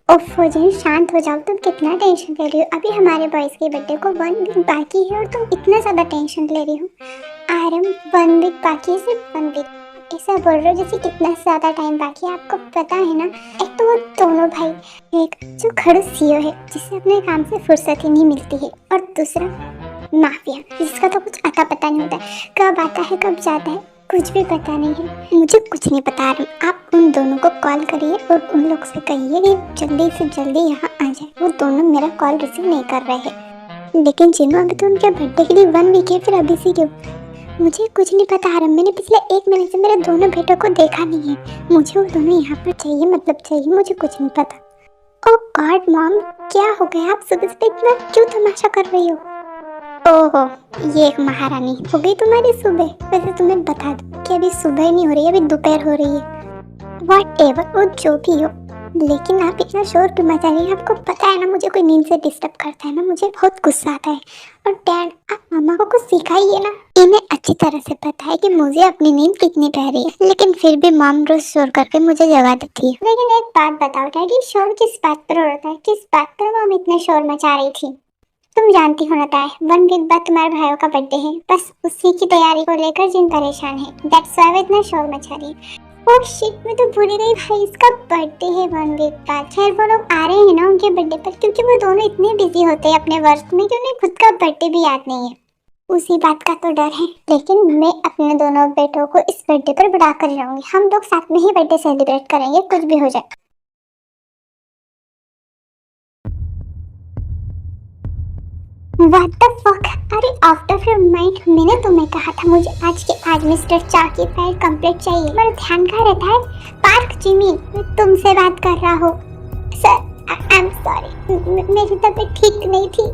ओफो जिन शांत हो जाओ, तुम कितना टेंशन ले रही हो। अभी हमारे बॉयज के बर्थडे को 1 वीक बाकी है और तुम इतना ज्यादा टेंशन ले रही हो। आरम 1 वीक बाकी है, सिर्फ 1 वीक। ऐसा बोल रहे हो जैसे कितना ज्यादा टाइम बाकी है। आपको पता है ना, एक तो वो दोनों भाई, एक जो खड़ूस सीईओ है जिसे अपने काम से फुर्सत ही नहीं मिलती है, और दूसरा माफिया जिसका तो कुछ अता पता नहीं होता है, कब आता है कब जाता है कुछ भी पता नहीं है। मुझे कुछ नहीं पता। आप उन दोनों को कॉल करिए और उन लोग से कहिए कि जल्दी से जल्दी यहाँ आ जाए। वो दोनों मेरा कॉल रिसीव नहीं कर रहे हैं। लेकिन जिन्हों अभी तो उनके बर्थडे के लिए 1 वीक है, फिर अभी से क्यों? मुझे कुछ नहीं पता आरम। मैंने पिछले 1 महीने से मेरे दोनों बेटों को देखा नहीं है। मुझे वो दोनों यहाँ पर चाहिए, मतलब चाहिए। मुझे कुछ नहीं पता। ओह गॉड मॉम, क्या हो गया? आप सुबह से इतना क्यों तमाशा कर रही हो? ओहो, ये एक महारानी हो गई तुम्हारी सुबह। वैसे तुम्हें बता दूं कि अभी सुबह ही नहीं हो रही है, अभी दोपहर हो रही है। वॉट एवर, वो जो भी हो, लेकिन आप इतना शोर क्यों मचा रही हैं? आपको पता है ना, मुझे कोई नींद से डिस्टर्ब करता है ना, मुझे बहुत गुस्सा आता है। और डैड, आप मामा को कुछ सिखाइए ना। इन्हें अच्छी तरह से पता है कि मुझे अपनी नींद कितनी प्यारी है, लेकिन फिर भी मॉम रोज शोर करके मुझे जगा देती है। लेकिन एक बात बताओ डैडी, शोर किस बात पर हो रहा है? किस बात पर मॉम इतना शोर मचा रही थी? तुम जानती हो ना ताए, 1 वीक बाद तुम्हारे भाइयों का बर्थडे है। बस उसी की तैयारी को लेकर जिन परेशान है, दैट्स व्हाई वो इतना शोर मचा रही है। ओह शिट, मैं तो भूल ही गई भाई इसका बर्थडे है 1 वीक बाद। खैर वो लोग आ रहे हैं ना उनके बर्थडे पर, क्योंकि वो दोनों इतने बिजी होते हैं अपने वर्क में कि उन्हें खुद का बर्थडे भी याद नहीं है। उसी बात का तो डर है। लेकिन मैं अपने दोनों बेटों को इस बर्थडे पर बुला कर जाऊंगी। हम लोग साथ में ही बर्थडे सेलिब्रेट करेंगे, कुछ भी हो जाए। What the fuck? अरे आउट ऑफ योर माइंड, मैंने तुम्हें कहा था मुझे आज के आज मिस्टर चा की फाइल कंप्लीट चाहिए। मेरा ध्यान कहाँ रहता है? पार्क जिमी, मैं तुमसे बात कर रहा हूँ। सर आई एम सॉरी, मेरी तबीयत ठीक नहीं थी।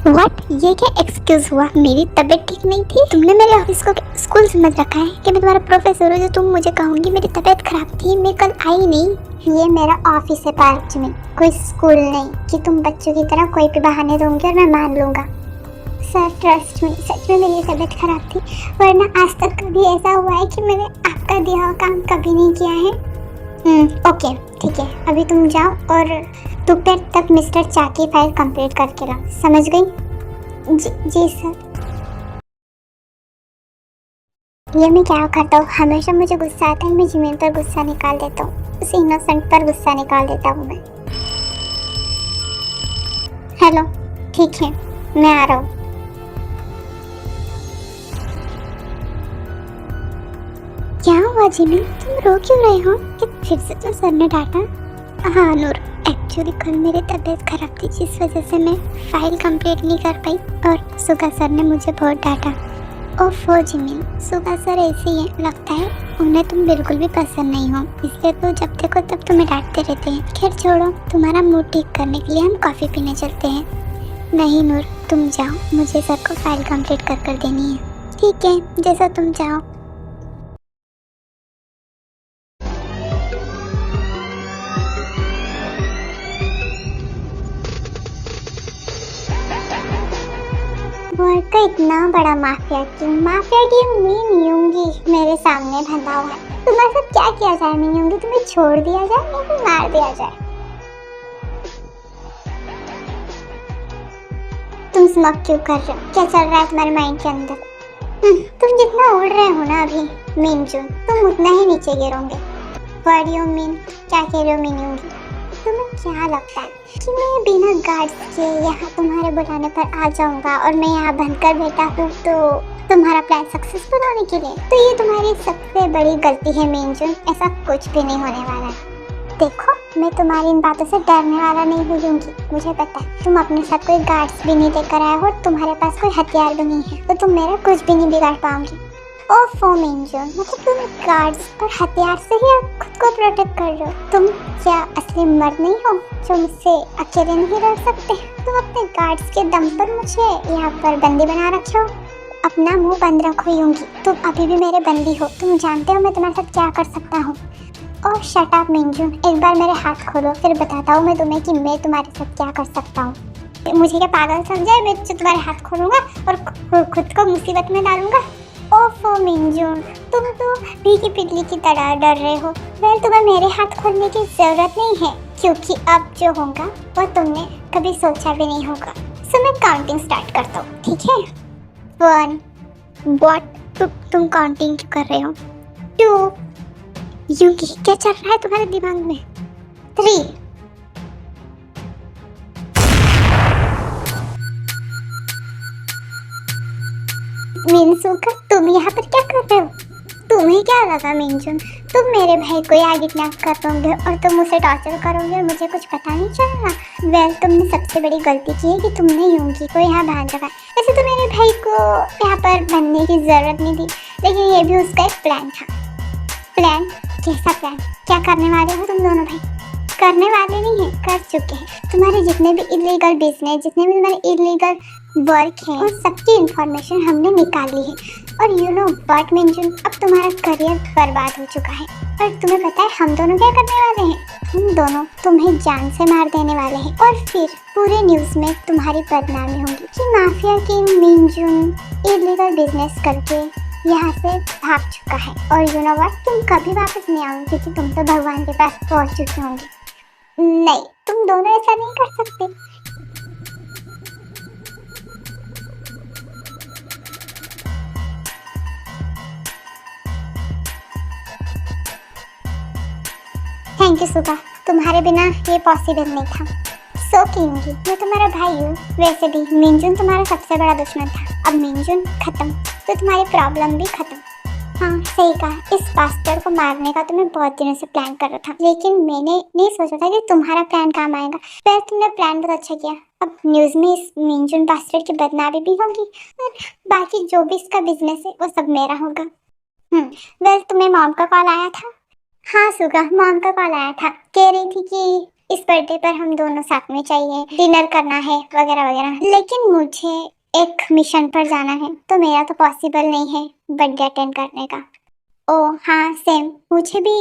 व्हाट? ये क्या एक्सक्यूज हुआ? मेरी तबीयत ठीक नहीं थी? तुमने मेरे ऑफिस को स्कूल समझ रखा है कि मैं तुम्हारा प्रोफेसर हूँ जो तुम मुझे कहोगी मेरी तबीयत खराब थी, मैं कल आई नहीं। ये मेरा ऑफिस है पार्क में, कोई स्कूल नहीं कि तुम बच्चों की तरह कोई भी बहाने दोगे और मैं मान लूंगा। सर ट्रस्ट में, सच में मेरी तबीयत खराब थी, वरना आज तक कभी ऐसा हुआ है कि मैंने आपका दिया हुआ काम कभी नहीं किया है। ओके ठीक है, अभी तुम जाओ और दोपहर तक मिस्टर चा की फाइल कंप्लीट करके लाओ, समझ गई? जी सर। ये मैं क्या करता हूँ, हमेशा मुझे गुस्सा आता है, मैं जिमीन पर गुस्सा निकाल देता हूँ, उस इनोसेंट पर गुस्सा निकाल देता हूँ मैं। हेलो, ठीक है मैं आ रहा हूँ। क्या हुआ जिमी, तुम रो क्यों रहे हो? कि फिर से तो सर ने डांटा? हाँ नूर, एक्चुअली कल मेरी तबीयत खराब थी जिस वजह से मैं फाइल कंप्लीट नहीं कर पाई और सुगा सर ने मुझे बहुत डांटा। ओफो जिमिन, सुगा सर ऐसे ही है, लगता है उन्हें तुम बिल्कुल भी पसंद नहीं हो, इसलिए तो जब देखो तब तुम्हें डांटते रहते हैं। खैर छोड़ो, तुम्हारा मूड ठीक करने के लिए हम कॉफ़ी पीने चलते हैं। नहीं नूर, तुम जाओ, मुझे सर को फाइल कंप्लीट कर देनी है। ठीक है, जैसा तुम जाओ। वर्ल्ड का इतना बड़ा माफिया की मैं यूंगी मेरे सामने बंधा हुआ है। तुम्हारे साथ क्या किया जाए मैं यूंगी? तुम्हें छोड़ दिया जाए या फिर मार दिया जाए? तुम स्मोक क्यों कर रहे हो? क्या चल रहा है तुम्हारे माइंड के अंदर? तुम जितना उड़ रहे हो ना अभी मीनजून, तुम उतना ही नीचे गिरोगे। What do you mean? क्या कह रहे हो मीनूंगी? तुम्हें क्या लगता है कि मैं बिना गार्ड्स के यहाँ तुम्हारे बुलाने पर आ जाऊंगा और मैं यहाँ बनकर बैठा हूँ तो तुम्हारा प्लान सक्सेसफुल होने के लिए? तो ये तुम्हारी सबसे बड़ी गलती है मीनजून, ऐसा कुछ भी नहीं होने वाला है। देखो, मैं तुम्हारी इन बातों से डरने वाला नहीं हूँगी। मुझे पता है तुम अपने साथ कोई गार्ड्स भी नहीं लेकर आए हो और तुम्हारे पास कोई हथियार भी नहीं है, तो तुम मेरा कुछ भी नहीं बिगाड़ पाओगी। ओफो मीनजून, मतलब तुम गार्ड्स और हथियार से ही खुद को प्रोटेक्ट कर रहे हो? तुम क्या असली मर्द नहीं हो जो मुझसे अकेले नहीं रह सकते? तुम अपने गार्ड्स के दम पर मुझे यहाँ पर बंदी बना रखे हो। अपना मुंह बंद रखो यूंगी, तुम अभी भी मेरे बंदी हो। तुम जानते हो मैं तुम्हारे साथ क्या कर सकता हूँ। और शट अप मीनजून, एक बार मेरे हाथ खोलो, फिर बताता हूँ मैं तुम्हें कि मैं तुम्हारे साथ क्या कर सकता हूँ। मुझे क्या पागल समझा है? मैं तुम्हारे हाथ खोलूंगा और खुद को मुसीबत में डालूंगा? ओफो मीनजून, तुम तो पी की पिटली की तरह डर रहे हो। वेल, तुम्हें मेरे हाथ खोलने की जरूरत नहीं है। क्योंकि अब जो होगा वो तुमने कभी सोचा भी नहीं होगा। सो मैं काउंटिंग स्टार्ट करता हूँ, ठीक है? 1, व्हाट तुम काउंटिंग क्यों कर रहे हो? 2, यूं क्या चल रहा है तुम्हारे दिमाग में? 3, मिनसुका तुम यहाँ पर क्या कर रहे हो? तुम्हें क्या लगा मिंजुन, तुम मेरे भाई को यहाँ किडनैप कर दोगे और तुम उसे टॉर्चर करोगे और मुझे कुछ पता नहीं चल रहा? वेल, तुमने सबसे बड़ी गलती की है कि तुमने यूंगी को यहाँ बांध रखा। वैसे तो मेरे भाई को यहाँ पर बनने की जरूरत नहीं थी, लेकिन ये भी उसका एक प्लान था। प्लान? कैसा प्लान? क्या करने वाले हो तुम दोनों भाई? करने वाले नहीं है, कर चुके हैं। तुम्हारे जितने भी इलीगल बिजनेस, जितने भी तुम्हारे इलीगल वर्क है, उन सबकी इंफॉर्मेशन हमने निकाली है। और यू नो व्हाट मिंजुन, अब तुम्हारा करियर बर्बाद हो चुका है। और तुम्हें पता है हम दोनों क्या करने वाले हैं? हम दोनों तुम्हें जान से मार देने वाले हैं और फिर पूरे न्यूज में तुम्हारी बदनामी होगी कि माफिया किंग मिंजुन इलीगल बिजनेस करके यहाँ से भाग चुका है। और यू नो व्हाट, तुम कभी वापस नहीं आओगे क्योंकि तुम तो भगवान के पास पहुंच चुके होंगे। नहीं, तुम दोनों ऐसा नहीं कर सकते। थैंक यू सुगा, तुम्हारे बिना ये पॉसिबल नहीं था। सो किंगी, मैं तुम्हारा भाई हूँ। वैसे भी मिंजुन तुम्हारा सबसे बड़ा दुश्मन था। अब मिंजुन खत्म तो तुम्हारी प्रॉब्लम भी खत्म। हाँ सही कहा, इस बास्टर को मारने का तो मैं बहुत दिनों से प्लान कर रहा था, लेकिन मैंने नहीं सोचा था कि तुम्हारा प्लान काम आएगा। फिर तुमने प्लान बहुत अच्छा किया। अब न्यूज में इस मिंजुन बास्टर की बदनामी भी होगी और बाकी जो भी इसका बिजनेस है वो सब मेरा होगा। वेल, तुम्हें मॉम का कॉल आया था? हाँ सुगा, मॉम का कॉल आया था। कह रही थी कि इस बर्थडे पर हम दोनों साथ में चाहिए, डिनर करना है वगैरह वगैरह। लेकिन मुझे एक मिशन पर जाना है तो मेरा तो पॉसिबल नहीं है बर्थडे अटेंड करने का। ओह हाँ सेम, मुझे भी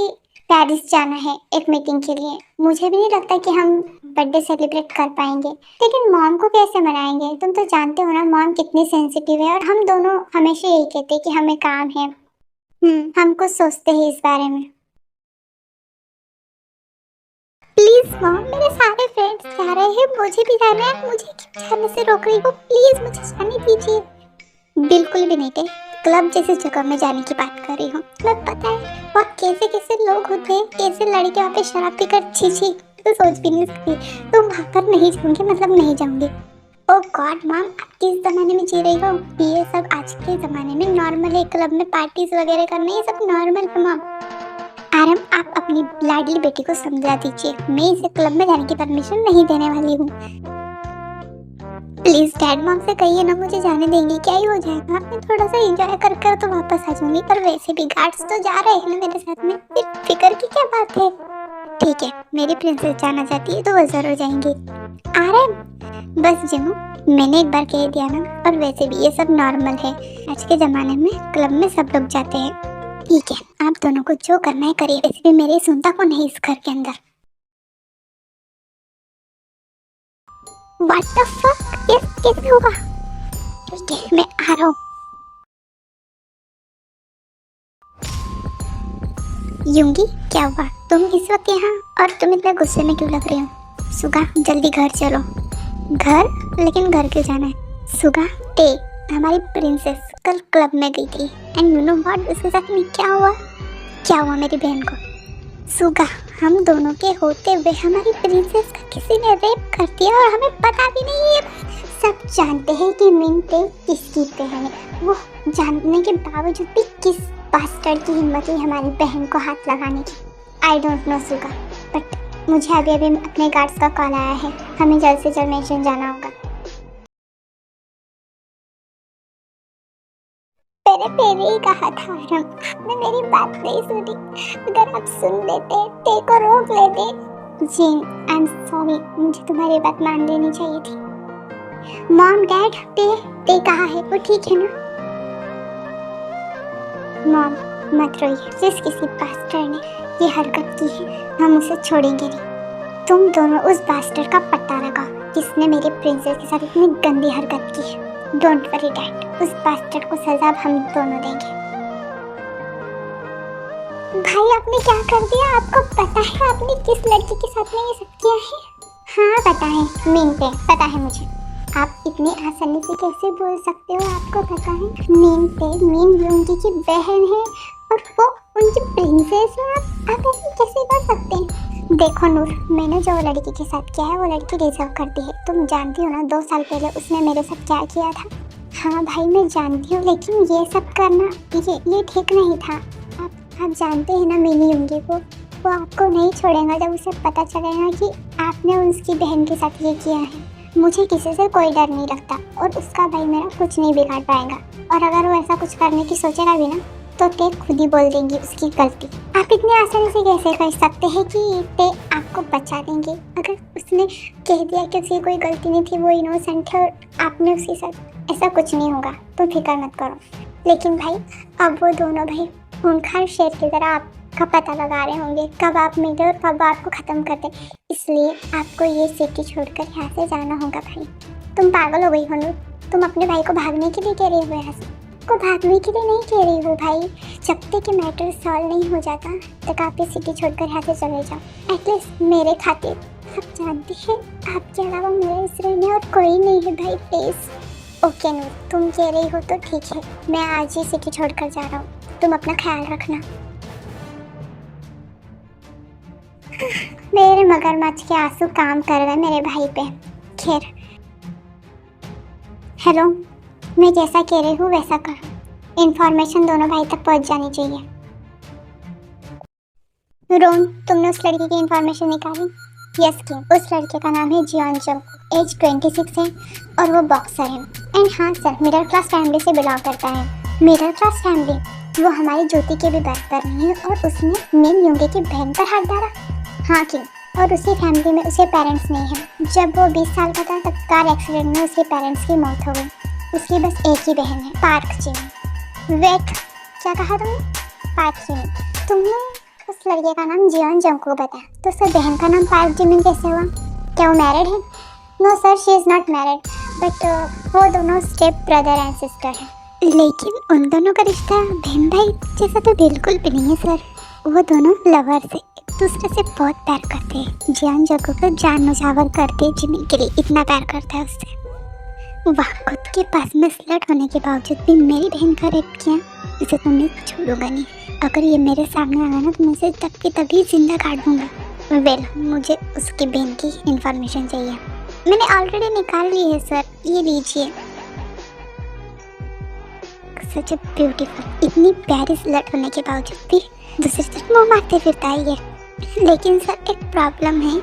पेरिस जाना है एक मीटिंग के लिए। मुझे भी नहीं लगता कि हम बर्थडे सेलिब्रेट कर पाएंगे। लेकिन मॉम को कैसे मनाएंगे? तुम तो जानते हो ना मॉम कितनी सेंसिटिव है और हम दोनों हमेशा यही कहते हैं कि हमें काम है। हम कुछ सोचते हैं इस बारे में। प्लीज मॉम, मेरे सारे फ्रेंड्स जा रहे हैं, मुझे भी जाना है। मुझे क्यों जाने से रोक रही हो? प्लीज मुझे जाने दीजिए। बिल्कुल भी नहीं थे, क्लब जैसी जगह में जाने की बात कर रही हूँ। तुम्हें पता है वहाँ कैसे कैसे लोग होते हैं, कैसे लड़के वहाँ पे शराब पीकर छी तो सोच भी नहीं सकती। तुम वहाँ पर नहीं जाऊंगी, मतलब नहीं जाऊंगी। ओ गॉड मॉम, आप किस जमाने में जी रही हो? ये सब आज के जमाने में नॉर्मल है, क्लब में पार्टीज वगैरह करना ये सब नॉर्मल है मॉम। आरम, आप अपनी लाडली बेटी को समझा दीजिए, मैं इसे क्लब में जाने की परमिशन नहीं देने वाली हूँ। प्लीज डैड मॉम से कहिए ना, मुझे जाने देंगे, क्या ही हो जाएगा। मैं थोड़ा सा एंजॉय कर तो वापस आ जाऊंगी। और वैसे भी गार्ड्स तो जा रहे हैं ना मेरे साथ में, फिर फिक्र की क्या बात है? ठीक है, मेरी प्रिंसेस जाना चाहती है तो वो जरूर जाएंगी। आरम बस जमू, मैंने एक बार कह दिया ना। और वैसे भी ये सब नॉर्मल है, आज के जमाने में क्लब में सब लोग जाते हैं। ठीक है, आप दोनों को जो करना है करिए। वैसे भी मेरी सुनता को नहीं इस घर के अंदर। What the fuck? ये कैसे होगा? ठीक है, मैं आ रहा हूँ। यूंगी क्या हुआ? तुम इस वक्त यहाँ और तुम इतने गुस्से में क्यों लग रही हो? सुगा जल्दी घर चलो। घर? लेकिन घर क्यों जाना है? सुगा टे, हमारी प्रिंसेस कल क्लब में गई थी एंड यू नो व्हाट, उसके साथ में क्या हुआ? क्या हुआ मेरी बहन को? सुगा, हम दोनों के होते हुए हमारी प्रिंसेस का किसी ने रेप कर दिया और हमें पता भी नहीं है। सब जानते हैं कि मिंटे किसकी बहन है, वो जानने के बावजूद भी किस बास्टर्ड की हिम्मत हुई हमारी बहन को हाथ लगाने की। I don't know Suga, but मुझे अभी अपने गार्ड्स का कॉल आया है, हमें जल्द से जल्द मिशन जाना होगा। मैंने पहले ही कहा था आरम, आपने मेरी बात नहीं सुनी। अगर आप सुन लेते, टे को रोक लेते। जीन, आई एम सॉरी, मुझे तुम्हारी बात मान लेनी चाहिए थी। मॉम डैड, टे कहाँ है? वो ठीक है ना? मॉम मत रोइए, जिस किसी बास्टर ने ये हरकत की है हम उसे छोड़ेंगे नहीं। तुम दोनों उस बास्टर का पता लगाओ जिसने मेरे प्रिंसेस के साथ इतनी गंदी हरकत की है। डोंट वरी डैड, उस बास्टर्ड को सजा हम दोनों देंगे। भाई आपने क्या कर दिया? आपको पता है आपने किस लड़की के साथ में ये सब किया है? हाँ पता है, मीन पे पता है मुझे। आप इतनी आसानी से कैसे बोल सकते हो? आपको पता है मीन पे, मीन युंगी की बहन है और वो उनकी प्रिंसेस है। आप ऐसे कैसे कर सकते हैं? देखो नूर, मैंने जो लड़की के साथ किया है वो लड़की डिजर्व करती है। तुम जानती हो ना 2 साल पहले उसने मेरे साथ क्या किया था। हाँ भाई मैं जानती हूँ, लेकिन ये सब करना ये ठीक नहीं था। आप जानते हैं ना मिनी युंगी को, वो आपको नहीं छोड़ेगा जब उसे पता चलेगा कि आपने उसकी बहन के साथ ये किया है। मुझे किसी से कोई डर नहीं लगता और उसका भाई मेरा कुछ नहीं बिगाड़ पाएगा। और अगर वो ऐसा कुछ करने की सोचेगा भी ना तो ते खुद ही बोल देंगी उसकी गलती। आप इतनी आसानी से कैसे कर सकते हैं कि ते आपको बचा देंगे? अगर उसने कह दिया कि उसकी कोई गलती नहीं थी, वो इनोसेंट है और आपने उसके साथ, ऐसा कुछ नहीं होगा, तो फिक्र मत करो। लेकिन भाई अब वो दोनों भाई खूंखार शेर की तरह आपका पता लगा रहे होंगे कब आप मिले और कब आपको ख़त्म कर दे। इसलिए आपको ये सिटी छोड़कर यहाँ से जाना होगा भाई। तुम पागल हो गई हो नूर, तुम अपने भाई को भागने के लिए कह रही हो यहाँ से? को भागने के लिए नहीं कह रही हो भाई, जब तक कि मैटर सॉल्व नहीं हो जाता तक आप ये सिटी छोड़कर यहाँ से चले जाओ। एटलीस्ट मेरे खातिर। आप जानते हैं आपके अलावा मेरे इस रहने और कोई नहीं है भाई, प्लीज़। ओके नूर, तुम कह रही हो तो ठीक है, मैं आज ही सिटी छोड़कर जा रहा हूँ। तुम अपना ख्याल रखना। मेरे मगरमच्छ के आंसू काम कर गए मेरे भाई पे। खैर, हेलो, मैं जैसा कह रही हूँ वैसा करो। इन्फॉर्मेशन दोनों भाई तक पहुँच जानी चाहिए। रोन, तुमने उस लड़की की इन्फॉर्मेशन निकाली? यस किंग, उस लड़के का नाम है जियोन जंग, एज 26 है और वो बॉक्सर है। एंड हाँ सर, मिडिल क्लास फैमिली से बिलोंग करता है। Middle class family? वो हमारी ज्योति के भी बराबर नहीं है और उसने मिन युंगी की बहन पर हाथ डाला। हाँ किंग, और उसी फैमिली में उसके पेरेंट्स नहीं हैं। जब वो 20 साल का था तब कार एक्सीडेंट में उसके पेरेंट्स की मौत हो गई। उसकी बस एक ही बहन है, पार्क जिमी। वेट, क्या कहा तुमने? Park Jimmy? तुमने उस लड़के का नाम जियोन जंग को बताया, तो उसकी बहन का नाम पार्क जिमी कैसे हुआ? क्या वो मैरिड है? No sir, she is not married, but वो दोनों स्टेप ब्रदर एंड सिस्टर हैं। लेकिन उन दोनों का रिश्ता बहन भाई जैसा तो बिल्कुल भी नहीं है सर। वो दोनों लवर्स हैं, एक दूसरे से बहुत प्यार करते हैं। जियोन जंग को जान नौछावर करते जिमी के लिए इतना प्यार करता है उससे। वाह, खुद के पास में स्लट होने के बावजूद भी मेरी बहन का रेप किया, इसे तो मैं छोड़ूंगा नहीं। अगर ये मेरे सामने आया ना तो मैं इसे तब की तभी जिंदा काट दूंगा। वेल, मुझे उसकी बहन की इंफॉर्मेशन चाहिए। मैंने ऑलरेडी निकाल ली है सर, ये लीजिए। सच ए ब्यूटीफुल, इतनी प्यारी स्लट होने के बावजूद भी दूसरी तरफ मुँह मारते फिरता है ये। लेकिन सर एक प्रॉब्लम है,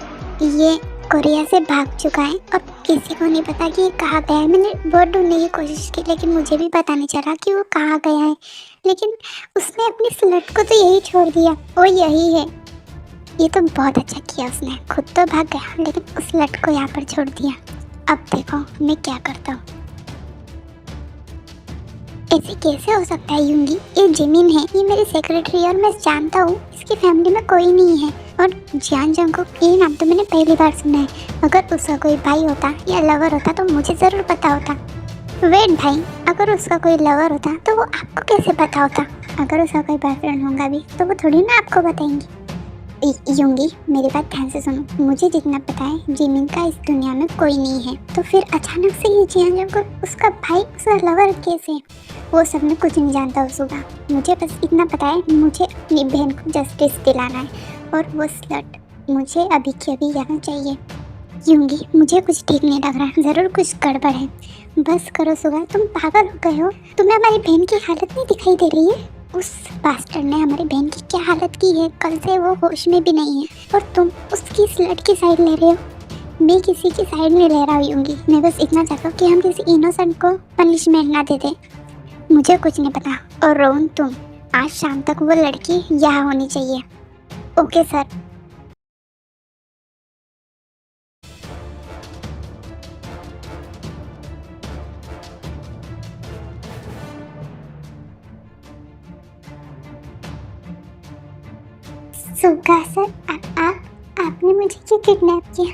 ये कोरिया से भाग चुका है और किसी को नहीं पता कि ये कहाँ गया है। मैंने बहुत ढूंढने की कोशिश की लेकिन मुझे भी पता नहीं चला कि वो कहाँ गया है। लेकिन उसने अपनी स्लट को तो यही छोड़ दिया, वो यही है। ये तो बहुत अच्छा किया उसने, खुद तो भाग गया लेकिन उस स्लट को यहाँ पर छोड़ दिया। अब देखो मैं क्या करता हूँ। ऐसे कैसे हो सकता है युंगी? ये जिमिन है, ये मेरी सेक्रेटरी और मैं जानता हूँ इसकी फैमिली में कोई नहीं है। और जियोन जंग को ये नाम तो मैंने पहली बार सुना है। अगर उसका कोई भाई होता या लवर होता तो मुझे ज़रूर पता होता। वेट भाई, अगर उसका कोई लवर होता तो वो आपको कैसे पता होता? अगर उसका कोई बॉयफ्रेंड होगा भी तो वो थोड़ी ना आपको बताएंगी। युंगी, मेरी बात ध्यान से सुनो। मुझे जितना पता है जिमिन का इस दुनिया में कोई नहीं है, तो फिर अचानक से ये जियोन जंग को उसका भाई, उसका लवर कैसे? वो सब मैं कुछ नहीं जानता उसका। मुझे बस इतना पता है मुझे अपनी बहन को जस्टिस दिलाना है और वो स्लट मुझे अभी के अभी यहाँ चाहिए। युंगी, मुझे कुछ ठीक नहीं लग रहा, ज़रूर कुछ गड़बड़ है। बस करो सुगा, तुम पागल हो गए हो? तुम्हें हमारी बहन की हालत नहीं दिखाई दे रही है? उस बास्टर्ड ने हमारी बहन की क्या हालत की है, कल से वो होश में भी नहीं है और तुम उसकी स्लट की साइड ले रहे हो। मैं किसी की साइड नहीं ले रहा हूँ युंगी, मैं बस इतना चाहता हूँ कि हम किसी इनोसेंट को पनिशमेंट ना दे दें। मुझे कुछ नहीं पता। और रोहन, तुम आज शाम तक वो लड़की यहाँ होनी चाहिए। Okay sir. सुगा सर, आपने मुझे क्यों किडनैप किया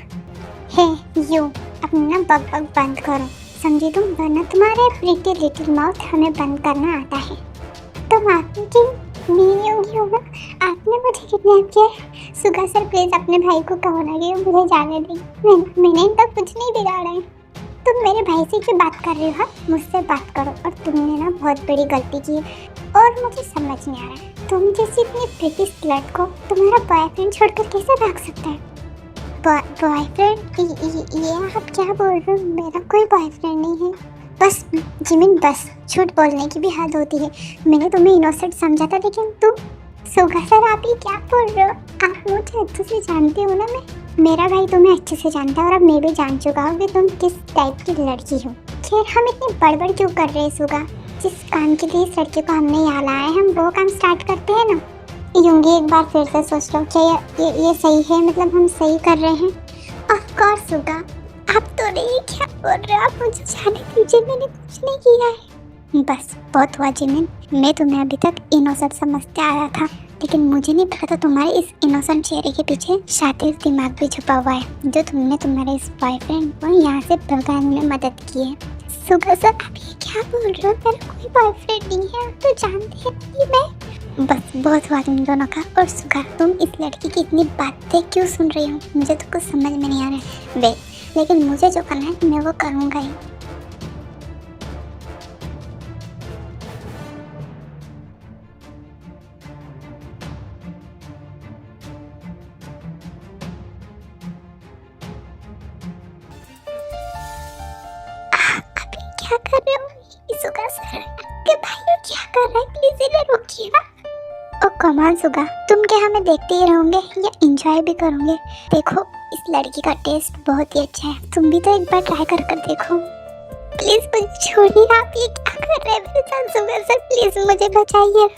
है? यू अपनी ना बक बक बंद करो, समझी तुम? वरना तुम्हारे प्रीटी लिटिल माउथ हमें बंद करना आता है। तुम आपने क्यों नहीं होंगी होगा, आपने मुझे किडनैप किया है। सुगा सर प्लीज अपने भाई को कहो ना कि मुझे जाने दें। मैंने इनका कुछ नहीं बिगाड़ा है। तुम मेरे भाई से क्यों बात कर रहे हो? मुझसे बात करो। और तुमने ना बहुत बड़ी गलती की है और मुझे समझ नहीं आ रहा है तुम जैसी इतनी प्रीति स्लट को तुम्हारा बॉयफ्रेंड छोड़कर कैसे भाग सकता है? बॉयफ्रेंड? ये आप क्या बोल रहे हो? मेरा कोई बॉयफ्रेंड नहीं है। बस जिमिन बस, झूठ बोलने की भी हद होती है। मैंने तुम्हें इनोसेंट समझा था, लेकिन तुम सुगा सर आप ये क्या बोल रहे हो? आप मुझे अच्छे से जानते हो ना। मेरा भाई तुम्हें अच्छे से जानता है और अब मैं भी जान चुका हूँ कि तुम किस टाइप की लड़की हो। खैर हम इतनी बड़बड़ क्यों कर रहे हैं सुगा? जिस काम के लिए इस लड़के को हमने यहाँ लाया है हम वो काम स्टार्ट करते हैं ना। यूंगी एक बार फिर से सोच लो, क्या ये सही है? मतलब हम सही कर रहे हैं? ऑफ कोर्स सुगा, आप तो नहीं, क्या बोल रहे हो आप? मुझे जाने दीजिए, मैंने कुछ नहीं किया है। बस बहुत हुआ जिमिन, मैं तुम्हें अभी तक इनोसेंट समझते आ रहा था, लेकिन मुझे नहीं पता था तुम्हारे इस इनोसेंट चेहरे के पीछे शातिर दिमाग भी छुपा हुआ है, जो तुमने तुम्हारे इस बॉयफ्रेंड को यहाँ से भगाने में मदद की है। सुगा सर आप ये क्या बोल रहे हो? मेरा कोई बॉयफ्रेंड नहीं है, आप तो जानते हैं कि मैं। बस बहुत हुआ तुम दोनों का। और सुगा तुम इस लड़की की इतनी बातें क्यों सुन रही हो? मुझे तो कुछ समझ में नहीं आ रहा है। वे लेकिन मुझे जो करना है मैं वो करूँगा ही। क्या कर रहे हो? सुगा सर आपके भाई क्या कर रहे हैं? प्लीज इन्हें रोकिए ना। ओ कमाल सुगा, तुम क्या हमें देखते ही रहोगे या एंजॉय भी करोगे? देखो इस लड़की का टेस्ट बहुत ही अच्छा है, तुम भी तो एक बार ट्राई कर देखो। प्लीज मुझे छोड़िए, आप ये क्या कर रहे हैं मेरे साथ? सुगा सर प्लीज मुझे बचाइए।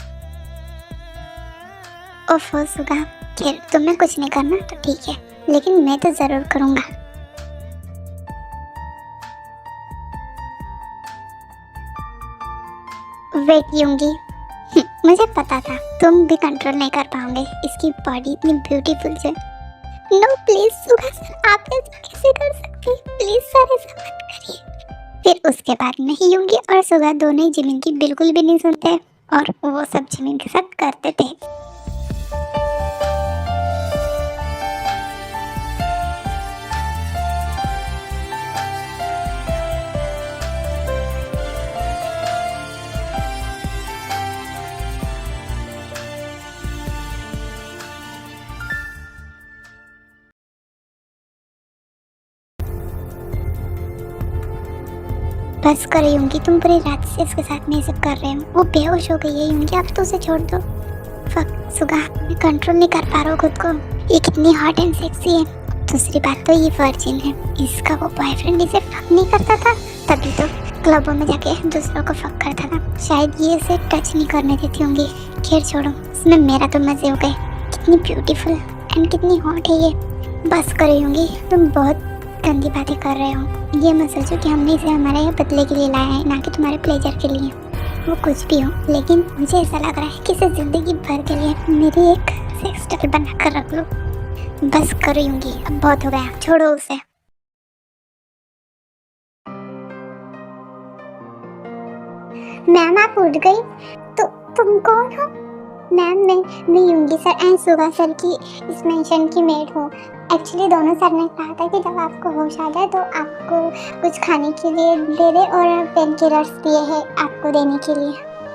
ओफो सुगा, खैर तुम्हें कुछ नहीं करना तो ठीक है, लेकिन मैं तो जरूर करूँगा। वेट यूंगी, मुझे पता था तुम भी कंट्रोल नहीं कर पाओगे, इसकी बॉडी इतनी ब्यूटीफुल है। नो प्लीज सुगा सर आप ऐसा कैसे कर सकते हैं? प्लीज सर ऐसा मत करिए। फिर उसके बाद नहीं यूंगी और सुगा दोनों ही जिमिन की बिल्कुल भी नहीं सुनते और वो सब जिमिन के साथ करते थे। बस कर यूंगी, तुम पूरी रात से इसके साथ में सब कर रहे हो। वो बेहोश हो गई है यूंगी, अब तो उसे छोड़ दो। फक सुगा, मैं कंट्रोल नहीं कर पा रहा हूँ खुद को। ये कितनी हॉट एंड सेक्सी है। दूसरी बात तो ये वर्जिन है, इसका वो बॉयफ्रेंड इसे फक नहीं करता था, तभी तो क्लबों में जाके दूसरों को फक करता था। शायद ये इसे टच नहीं करने देती होंगी। खैर छोड़ो, इसमें मेरा तो मजे हो गए। कितनी ब्यूटीफुल एंड कितनी हॉट है ये। बस कर यूंगी, तुम बहुत गंदी बातें कर रहे हो। ये मत सोचो कि हमने इसे हमारे यहाँ बदले के लिए लाया है, ना कि तुम्हारे प्लेजर के लिए। वो कुछ भी हो, लेकिन मुझे ऐसा लग रहा है कि इसे जिंदगी भर के लिए मेरी एक सेक्स डॉल बना कर रख लो। बस करूँगी, अब बहुत हो गया, छोड़ो उसे। मैम आप उठ गई? तो तुम कौन हो? मैम मैं यूंगी सर एंड सुगा सर की इस मेंशन की मेड हूँ। एक्चुअली दोनों सर ने कहा था कि जब आपको होश आ जाए तो आपको कुछ खाने के लिए दे दे और पेन किलर्स दिए हैं आपको देने के लिए।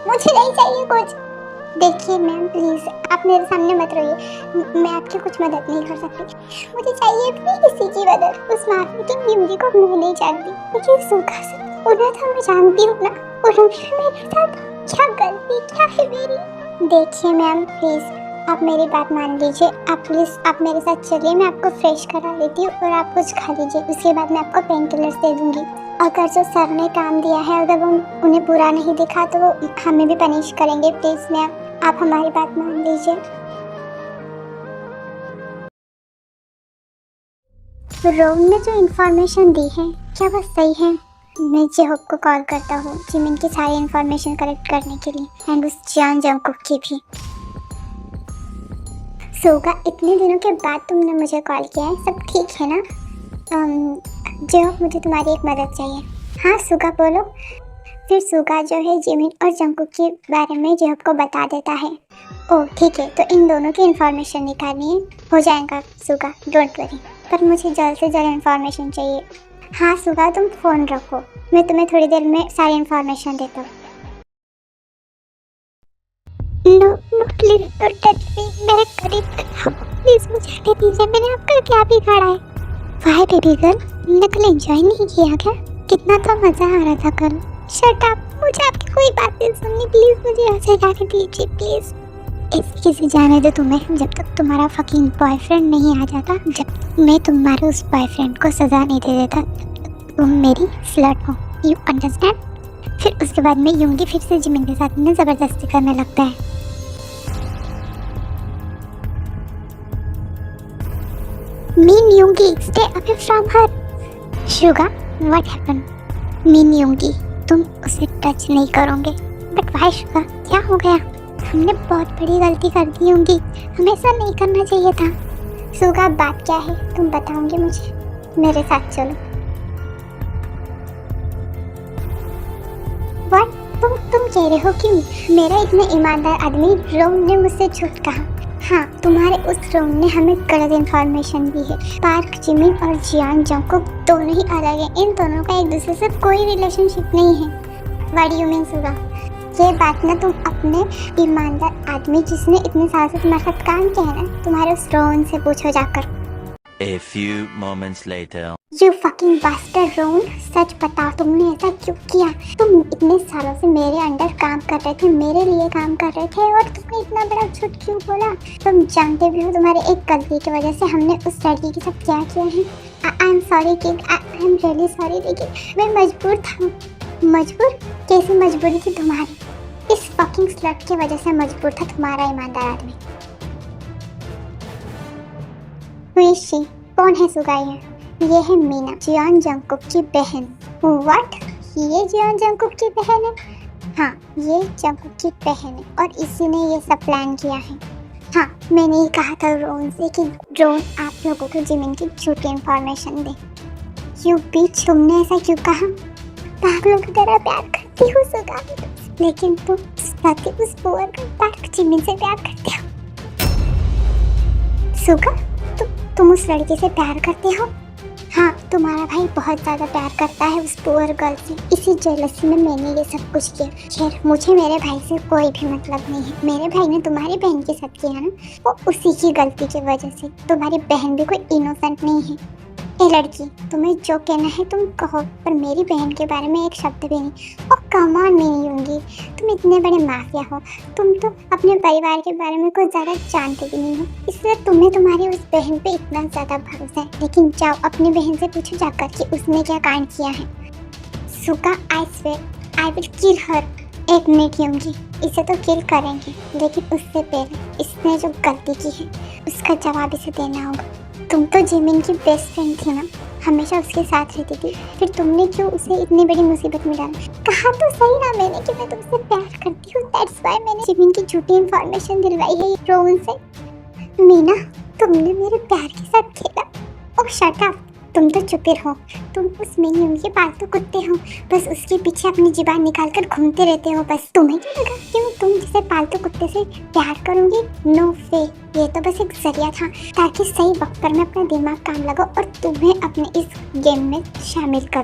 मुझे नहीं चाहिए कुछ। देखिए मैम प्लीज़ आप मेरे सामने मत रहिए, मैं आपकी कुछ मदद नहीं कर सकती। मुझे चाहिए अपनी किसी की मदद। उस माफी की यूंगी को मैं नहीं जानती, लेकिन सुगा सर उन्हें तो मैं जानती हूँ ना। उन्होंने मेरे साथ क्या गलती क्या है मेरी? देखिए मैम प्लीज़ आप मेरी बात मान लीजिए। आप प्लीज़ आप मेरे साथ चलिए, मैं आपको फ्रेश करा देती हूँ और आप कुछ खा लीजिए। उसके बाद मैं आपको पेन किलर्स दे दूँगी। अगर जो सर ने काम दिया है अगर वो उन्हें बुरा नहीं दिखा तो वो हमें भी पनिश करेंगे। प्लीज़ मैम आप हमारी बात मान लीजिए। रोम ने जो इन्फॉर्मेशन दी है क्या वो सही है? मैं जेहोक को कॉल करता हूँ जिमिन की सारी इन्फॉर्मेशन कलेक्ट करने के लिए एंड उस जॉन जंगकुक की भी। सोगा इतने दिनों के बाद तुमने मुझे कॉल किया है, सब ठीक है ना? जेहोक मुझे तुम्हारी एक मदद चाहिए। हाँ सुगा बोलो। फिर सुगा जो है जिमिन और जंगकुक के बारे में जेहब को बता देता है। ओह ठीक है, तो इन दोनों की इन्फॉर्मेशन निकालनी है, हो जाएगा सुगा, डोंट वरी। पर मुझे जल्द से जल्द इन्फॉर्मेशन चाहिए। हाँ सुगा, तुम फ़ोन रखो, मैं तुम्हें थोड़ी देर में सारी इन्फॉर्मेशन देता हूँ। No no please don't touch me, मेरे करीब प्लीज मुझे आने दीजिए, मैंने आपका क्या बिगाड़ा है? वाह बेबी गर्ल, तुमने कल एंजॉय नहीं किया क्या? कितना तो मजा आ रहा था कल। शट अप, मुझे आपकी कोई बात नहीं सुननी, प्लीज मुझे यहाँ से जाने दीजिए प्लीज। ऐसे कैसे जाने दो तुम्हें जब तक तुम्हारा फकिंग बॉयफ्रेंड नहीं आ जाता, जब तक मैं तुम्हारे उस बॉयफ्रेंड को सजा नहीं दे देता, तुम मेरी स्लट हो, यू अंडरस्टैंड? फिर उसके बाद में यूंगी फिर से जिमिन के साथ में जबरदस्ती करने लगता है। Min Yoongi, stay away from her. Suga, what happen? Min Yoongi, तुम उसे टच नहीं करोगे। बट वाई शुगा, क्या हो गया? हमने बहुत बड़ी गलती कर दी यूंगी, हमें ऐसा नहीं करना चाहिए था। शुगा, बात क्या है तुम बताओगे मुझे? मेरे साथ चलो। व्हाट? तुम कह रहे हो कि मेरा इतना ईमानदार आदमी रोम ने मुझसे झूठ कहा? हाँ, तुम्हारे उस रोम ने हमें गलत इन्फॉर्मेशन दी है। पार्क जिमिन और जियान जंगकुक दोनों ही अलग हैं, इन दोनों का एक दूसरे से कोई रिलेशनशिप नहीं है। व्हाट डू यू मीन सुगा? ये बात ना तुम अपने ईमानदार आदमी जिसने इतने साल से तुम्हारे साथ काम किया है ना, तुम्हारे उस रोम से पूछो जाकर। A few moments later. You fucking bastard रोन, सच बताओ तुमने ऐसा क्यों किया? तुम इतने सालों से मेरे अंडर काम कर रहे थे, मेरे लिए काम कर रहे थे, और तुमने इतना बड़ा झूठ क्यों बोला? तुम जानते भी हो तुम्हारे एक गलती की वजह से हमने उस लड़की के साथ क्या किया है। I am sorry king, I am really sorry, लेकिन मैं मजबूर था। मजबूर? कैसी मजबूरी थी तुम्हारी? इस फकिंग स्लट की वजह से मजबूर था तुम्हारा ईमानदार आदमी। ऋषि, कौन है सुगा? ये है मीना, जियान जंगकुक की बहन। व्हाट? ये जियान जंगकुक की बहन है? हाँ, ये जंगकुक की बहन है और इसी ने ये सब प्लान किया है। हाँ, मैंने ही कहा था रोन से कि रोन आप लोगों को जिमिन की झूठी इंफॉर्मेशन दे। यू बीच, तुमने ऐसा क्यों कहा? पागलों की तरह प्यार करती हूँ सुगा, लेकिन तुम उस पुअर का पार्क जिमिन से प्यार करते हो। सुगा, तुम उस लड़की से प्यार करते हो? हाँ, तुम्हारा भाई बहुत ज़्यादा प्यार करता है उस पुअर गर्ल से, इसी जेलसी में मैंने ये सब कुछ किया। खैर, मुझे मेरे भाई से कोई भी मतलब नहीं है। मेरे भाई ने तुम्हारी बहन के साथ किया ना, वो उसी की गलती की वजह से। तुम्हारी बहन भी कोई इनोसेंट नहीं है। ए लड़की, तुम्हें जो कहना है तुम कहो, पर मेरी बहन के बारे में एक शब्द भी नहीं। और कम ऑन नहीं होंगी, तुम इतने बड़े माफिया हो, तुम तो अपने परिवार के बारे में कुछ ज़्यादा जानते भी नहीं हो, इसलिए तुम्हें तुम्हारी उस बहन पे इतना ज़्यादा भरोसा है। लेकिन जाओ अपनी बहन से पूछो जाकर कि उसने क्या कांड किया है। Suga, I swear I will kill her. एक मिनट होंगी, इसे तो किल करेंगे, लेकिन उससे पहले इसने जो गलती की है उसका जवाब इसे देना होगा। तुम तो जिमिन की बेस्ट फ्रेंड थी ना, हमेशा उसके साथ रहती थी, फिर तुमने क्यों उसे इतनी बड़ी मुसीबत में डाला? कहा तो सही ना मैंने कि मैं तुमसे प्यार करती हूँ, दैट्स व्हाई मैंने जिमिन की झूठी इंफॉर्मेशन दिलवाई है रोहन से। मीना, तुमने मेरे प्यार के साथ खेला। ओह शट अप, तुम तो चुप रहो, तुम उस मिनियन के पालतू कुत्ते हो, बस उसके पीछे अपनी जुबान निकाल कर घूमते रहते हो। बस तुम्हें क्या लगा कि मैं तुम जैसे पालतू कुत्ते से प्यार करूंगी? नो वे, ये तो बस एक जरिया था ताकि सही वक्त पर मैं अपना दिमाग काम लगाऊं और तुम्हें अपने इस गेम में शामिल कर।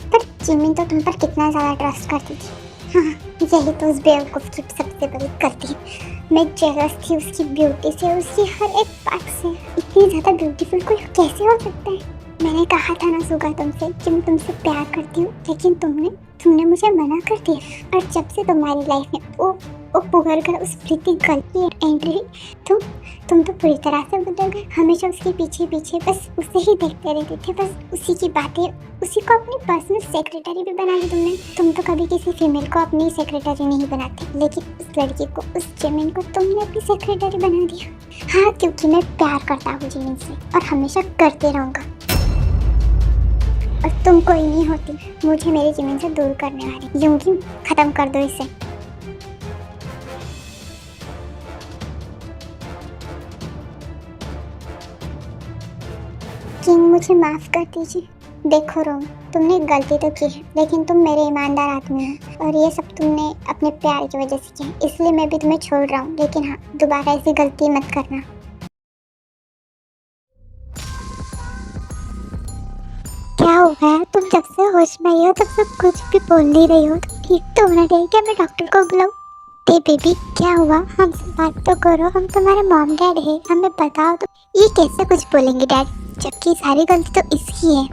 पर जिमिन तो तुम पर कितना ज़्यादा ट्रस्ट करती थी। हाँ, यही तो उस बेवकूफ़ की सबसे बड़ी गलती। मैं जेलस थी उसकी ब्यूटी से, उसकी हर एक पार्ट से। इतनी ज़्यादा ब्यूटीफुल कोई कैसे हो सकता है? मैंने कहा था ना सुगा तुमसे कि मैं तुमसे प्यार करती हूँ, लेकिन तुमने मुझे मना कर दिया। और जब से तुम्हारी लाइफ में वो पुअर गर्ल, उस प्रीति गर्ल की एंट्री हुई, तुम तो पूरी तरह से बदल गए। हमेशा उसके पीछे पीछे बस उसे ही देखते रहते थे, बस उसी की बातें, उसी को अपनी पर्सनल सेक्रेटरी भी बना ली तुमने। तुम तो कभी किसी फीमेल को अपनी सेक्रेटरी नहीं बनाते, लेकिन उस लड़की को, उस जिमिन को तुमने अपनी सेक्रेटरी बना दिया। हाँ, क्योंकि मैं प्यार करता हूँ जिमिन से और हमेशा करते रहूँगा। और तुम कोई नहीं होती मुझे मेरी जिमिन से दूर करने वाली। यूं ही खत्म कर दो इसे। किंग, मुझे माफ कर दीजिए। देखो रोम, तुमने गलती तो की है, लेकिन तुम मेरे ईमानदार आदमी हो और ये सब तुमने अपने प्यार की वजह से किया है, इसलिए मैं भी तुम्हें छोड़ रहा हूँ। लेकिन हाँ, दोबारा ऐसी गलती मत करना। क्या हुआ है? तुम जब से होश में आई हो तब से कुछ भी बोल नहीं रही हो। तुम ठीक तो होना चाहिए। क्या मैं डॉक्टर को बुलाऊं? ते बेबी, क्या हुआ? हमसे बात तो करो, हम तुम्हारे मॉम डैड है, हमें बताओ। तो ये कैसे कुछ बोलेंगे डैड, जबकि सारी गलती तो इसकी है।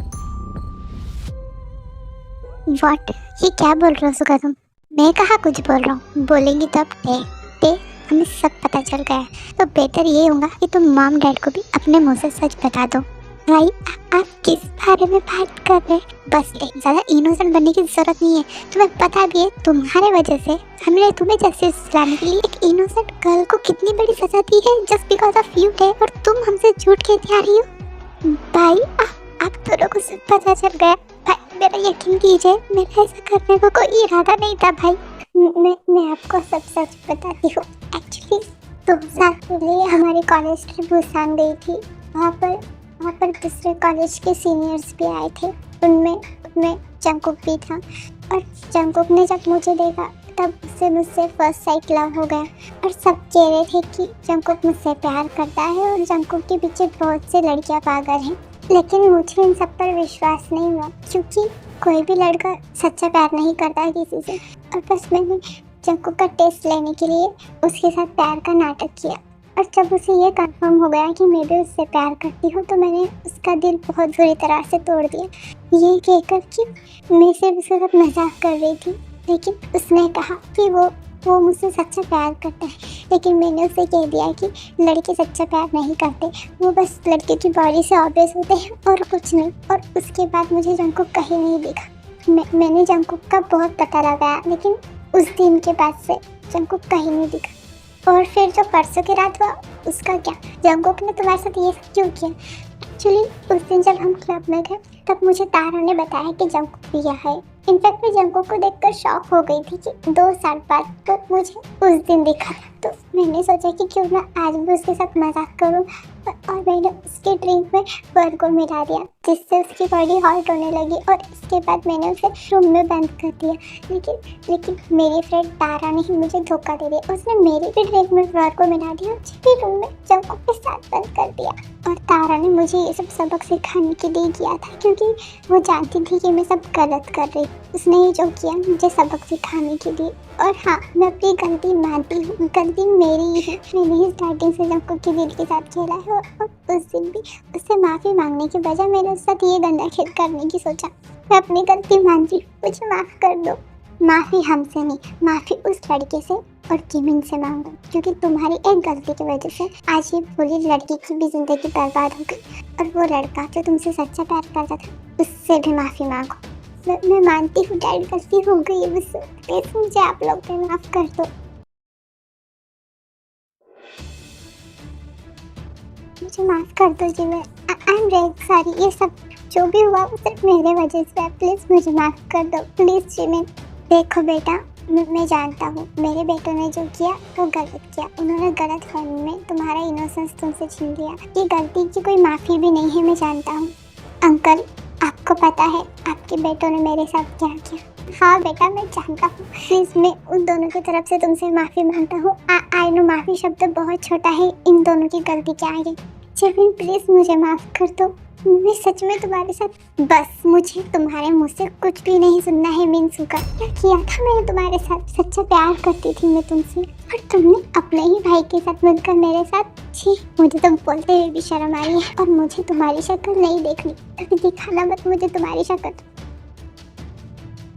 व्हाट? ये क्या बोल रहे हो सुगा तुम? मैं कहाँ कुछ बोल रहा हूँ? बोलेंगी तब ते हमें सब पता चल गया है। तो बेटर ये होगा कि तुम मॉम डैड को भी अपने मुंह से सच बता दो। भाई, आप किस बारे में बात कर रहे हैं? बस ज़्यादा इनोसेंट बनने की जरूरत नहीं है। तुम्हें पता भी है तुम्हारे वजह से हमने तुम्हें जस्टिस दिलाने के लिए एक इनोसेंट गर्ल को कितनी बड़ी सजा दी है, just because of you day, और तुम हमसे झूठ कहते आ रही हो। भाई, आप दोनों को सब पता चल गया। भाई, मेरा यकीन कीजिए, मेरा ऐसा करने का कोई इरादा नहीं था। भाई, मैं आपको सब सच बताती हूँ। एक्चुअली 2 साल पहले हमारे कॉलेज ट्रिप भूसान गई थी। वहाँ पर दूसरे कॉलेज के सीनियर्स भी आए थे। उनमें जंकुक भी था, और जंकुक ने जब मुझे देखा तब उससे मुझसे फर्स्ट साइट लव हो गया। और सब कह रहे थे कि जंकुक मुझसे प्यार करता है और जंकुक के पीछे बहुत से लड़कियां पागल हैं। लेकिन मुझे इन सब पर विश्वास नहीं हुआ, क्योंकि कोई भी लड़का सच्चा प्यार नहीं करता किसी से। और बस मैंने जंकुक का टेस्ट लेने के लिए उसके साथ प्यार का नाटक किया। और जब उसे ये कंफर्म हो गया कि मैं भी उससे प्यार करती हूँ, तो मैंने उसका दिल बहुत बुरी तरह से तोड़ दिया, ये कहकर कि मैं सिर्फ उसके साथ मजाक कर रही थी। लेकिन उसने कहा कि वो मुझसे सच्चा प्यार करता है। लेकिन मैंने उसे कह दिया कि लड़के सच्चा प्यार नहीं करते, वो बस लड़के की बॉडी से ऑब्वियस होते हैं और कुछ नहीं। और उसके बाद मुझे जंकुक कहीं नहीं दिखा। मैंने जंकुक का बहुत पता लगाया, लेकिन उस दिन के बाद से जंकुक कहीं नहीं दिखा। और फिर जो परसों की रात हुआ, उसका क्या? जंकुक ने तुम्हारे साथ ये सब क्यों किया? एक्चुअली उस दिन जब हम क्लब में गए तब मुझे तारा ने बताया कि जंकुक भी यहाँ है। इनफैक्ट मैं जंकुक को देखकर शॉक हो गई थी कि 2 साल बाद तो मुझे उस दिन दिखा। तो मैंने सोचा कि क्यों ना आज भी उसके साथ मजाक करूं, और मैंने उसके ड्रिंक में बर को मिला दिया, जिससे उसकी बॉडी हॉट होने लगी। और इसके बाद मैंने उसे रूम में बंद कर दिया। लेकिन मेरी फ्रेंड तारा ने ही मुझे धोखा दे दिया। उसने मेरे भी ड्रिंक में बर को मिला दिया, मुझे रूम में जंकुक के साथ बंद कर दिया। और तारा ने मुझे ये सब सबक सिखाने के लिए किया था, क्योंकि वो जानती थी कि मैं सब गलत कर रही। उसने ही जो किया मुझे सबक सिखाने के लिए। और हाँ, मैं अपनी गलती मानती हूँ, गलती मेरी ही है। मैंने ही स्टार्टिंग से जंकुक के दिल के साथ खेला है, और उस दिन भी उससे माफ़ी मांगने के बजाय मैंने उसके साथ ये गंदा खेल करने की सोचा। मैं अपनी गलती मानती हूँ, मुझे माफ़ कर दो। माफ़ी हमसे नहीं, माफ़ी उस लड़के से और जिमिन से मांगो, क्योंकि तुम्हारी एक गलती की वजह से आज ये पूरी लड़की की भी ज़िंदगी बर्बाद हो गई। और वो लड़का जो तुमसे सच्चा प्यार करता था, उससे भी माफ़ी मांगो। मैं मानती हूँ डैड, गलती हो गई है मुझसे, प्लीज मुझे आप लोग पे माफ़ कर दो। मुझे माफ़ कर दो जी, मैं आई एम रियली सॉरी। ये सब जो भी हुआ वो सिर्फ मेरे वजह से है, प्लीज़ मुझे माफ़ कर दो प्लीज़ जिमिन। देखो बेटा, मैं जानता हूँ मेरे बेटे ने जो किया वो गलत किया। उन्होंने गलत फहमी में तुम्हारा इनोसेंस तुमसे छीन लिया। ये गलती की कोई माफ़ी भी नहीं है, मैं जानता हूँ। अंकल, आपको पता है आपके बेटों ने मेरे साथ क्या किया? हाँ बेटा, मैं जानता हूँ। प्लीज़ मैं उन दोनों की तरफ से तुमसे माफ़ी मांगता हूँ। आई नो माफ़ी शब्द बहुत छोटा है इन दोनों की गलती के आगे। जिमिन प्लीज़ मुझे माफ़ कर दो, मैं सच में तुम्हारे साथ, बस मुझे तुम्हारे मुंह से कुछ भी नहीं सुनना है। मिंसू का क्या किया था मैंने तुम्हारे साथ? सच्चा प्यार करती थी मैं तुमसे, और तुमने अपने ही भाई के साथ मिलकर मेरे साथ। छी, मुझे तो बोलते हुए भी शर्म आई है। और मुझे तुम्हारी शक्ल नहीं देखनी, कभी दिखाना मत मुझे तुम्हारी शक्ल।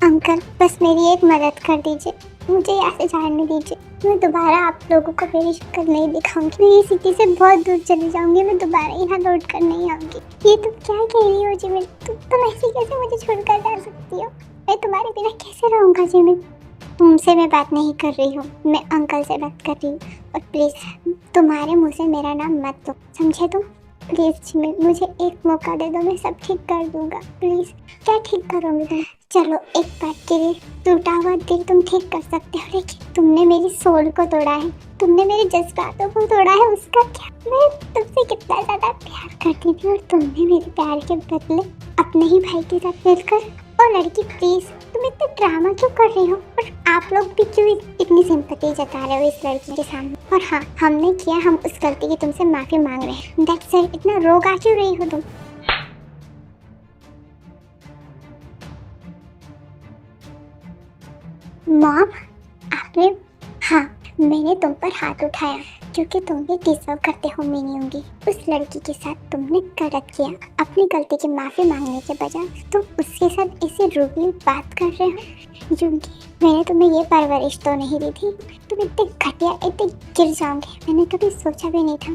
अंकल, बस मेरी एक मदद कर दीजिए, मुझे यहाँ से जाने दीजिए। मैं दोबारा आप लोगों को मेरी शक्ल नहीं दिखाऊंगी। मैं ये सिटी से बहुत दूर चली जाऊंगी, मैं दोबारा यहाँ लौट कर नहीं आऊंगी। ये तुम क्या कह रही हो जिमिन? तुम ऐसे कैसे मुझे छोड़कर जा सकती हो? मैं तुम्हारे बिना कैसे रहूँगा जिमिन? तुमसे मैं बात नहीं कर रही हूँ, मैं अंकल से बात कर रही हूँ। और प्लीज़ तुम्हारे मुँह से मेरा नाम मत लो, समझे तुम? प्लीज़ जिमिन, मुझे एक मौका दे दो, मैं सब ठीक कर दूँगा। प्लीज़। क्या ठीक करोगे तुम? चलो, एक बात के लिए टूटा हुआ दिल तुम ठीक कर सकते हो, लेकिन तुमने मेरी सोल को तोड़ा है, तुमने मेरे जज्बातों को तोड़ा है। उसका क्या? मैं तुमसे कितना ज़्यादा प्यार करती थी, और तुमने मेरे प्यार के बदले अपने ही भाई के साथ मिलकर। और लड़की प्लीज, तुम इतना ड्रामा क्यों कर रही हो? और आप लोग भी क्यों इतनी सिंपैथी जता रहे हो इस लड़की के सामने? और हाँ, हमने किया, हम उस गलती की तुमसे माफी मांग रहे हैं। That's it. इतना रोग आ क्यों रही हो तुम? मॉम, आपने, हाँ, मैंने तुम पर हाथ उठाया क्योंकि तुम भी डिजर्व करते हो मीनी होंगी। उस लड़की के साथ तुमने गलत किया। अपनी गलती की माफी मांगने के बजाय तुम उसके साथ ऐसे रूडली बात कर रहे हो। क्योंकि मैंने तुम्हें ये परवरिश तो नहीं दी थी, तुम इतने घटिया, इतने गिर जाओगे मैंने कभी सोचा भी नहीं था।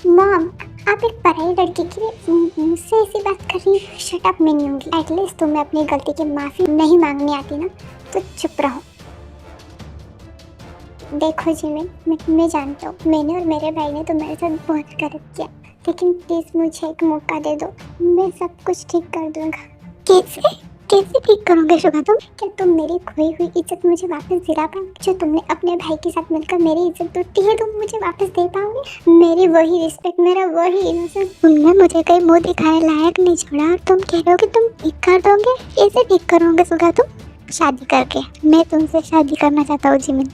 मॉम, आप एक पराई लड़की के लिए मुझसे ऐसी बात कर रही हो? शट अप मीनी होंगी। एटलीस्ट तुम्हें अपनी गलती की माफी नहीं मांगनी आती ना, तो चुप रहो। देखो जिमिन, मैं जानता हूँ मैंने और मेरे भाई ने तुम्हारे साथ बहुत गलत किया, लेकिन प्लीज मुझे एक मौका दे दो, मैं सब कुछ ठीक कर दूंगा। कैसे कैसे ठीक करोगे शुभा तुम? क्या तुम मेरी खोई हुई इज्जत मुझे वापस दिला पाओगे? जो तुमने अपने भाई के साथ मिलकर मेरी इज्जत लूटी है, तुम मुझे वापस दे पाओगे? मेरी वही रिस्पेक्ट, मेरा वही इनोसेंस तुमने मुझे कहीं मुंह दिखाए लायक नहीं छोड़ा, और तुम कह रहे हो कि तुम ठीक कर दोगे? कैसे ठीक करोगे शुभा तुम? शादी करके। मैं तुमसे शादी करना चाहता हूँ जिमिन।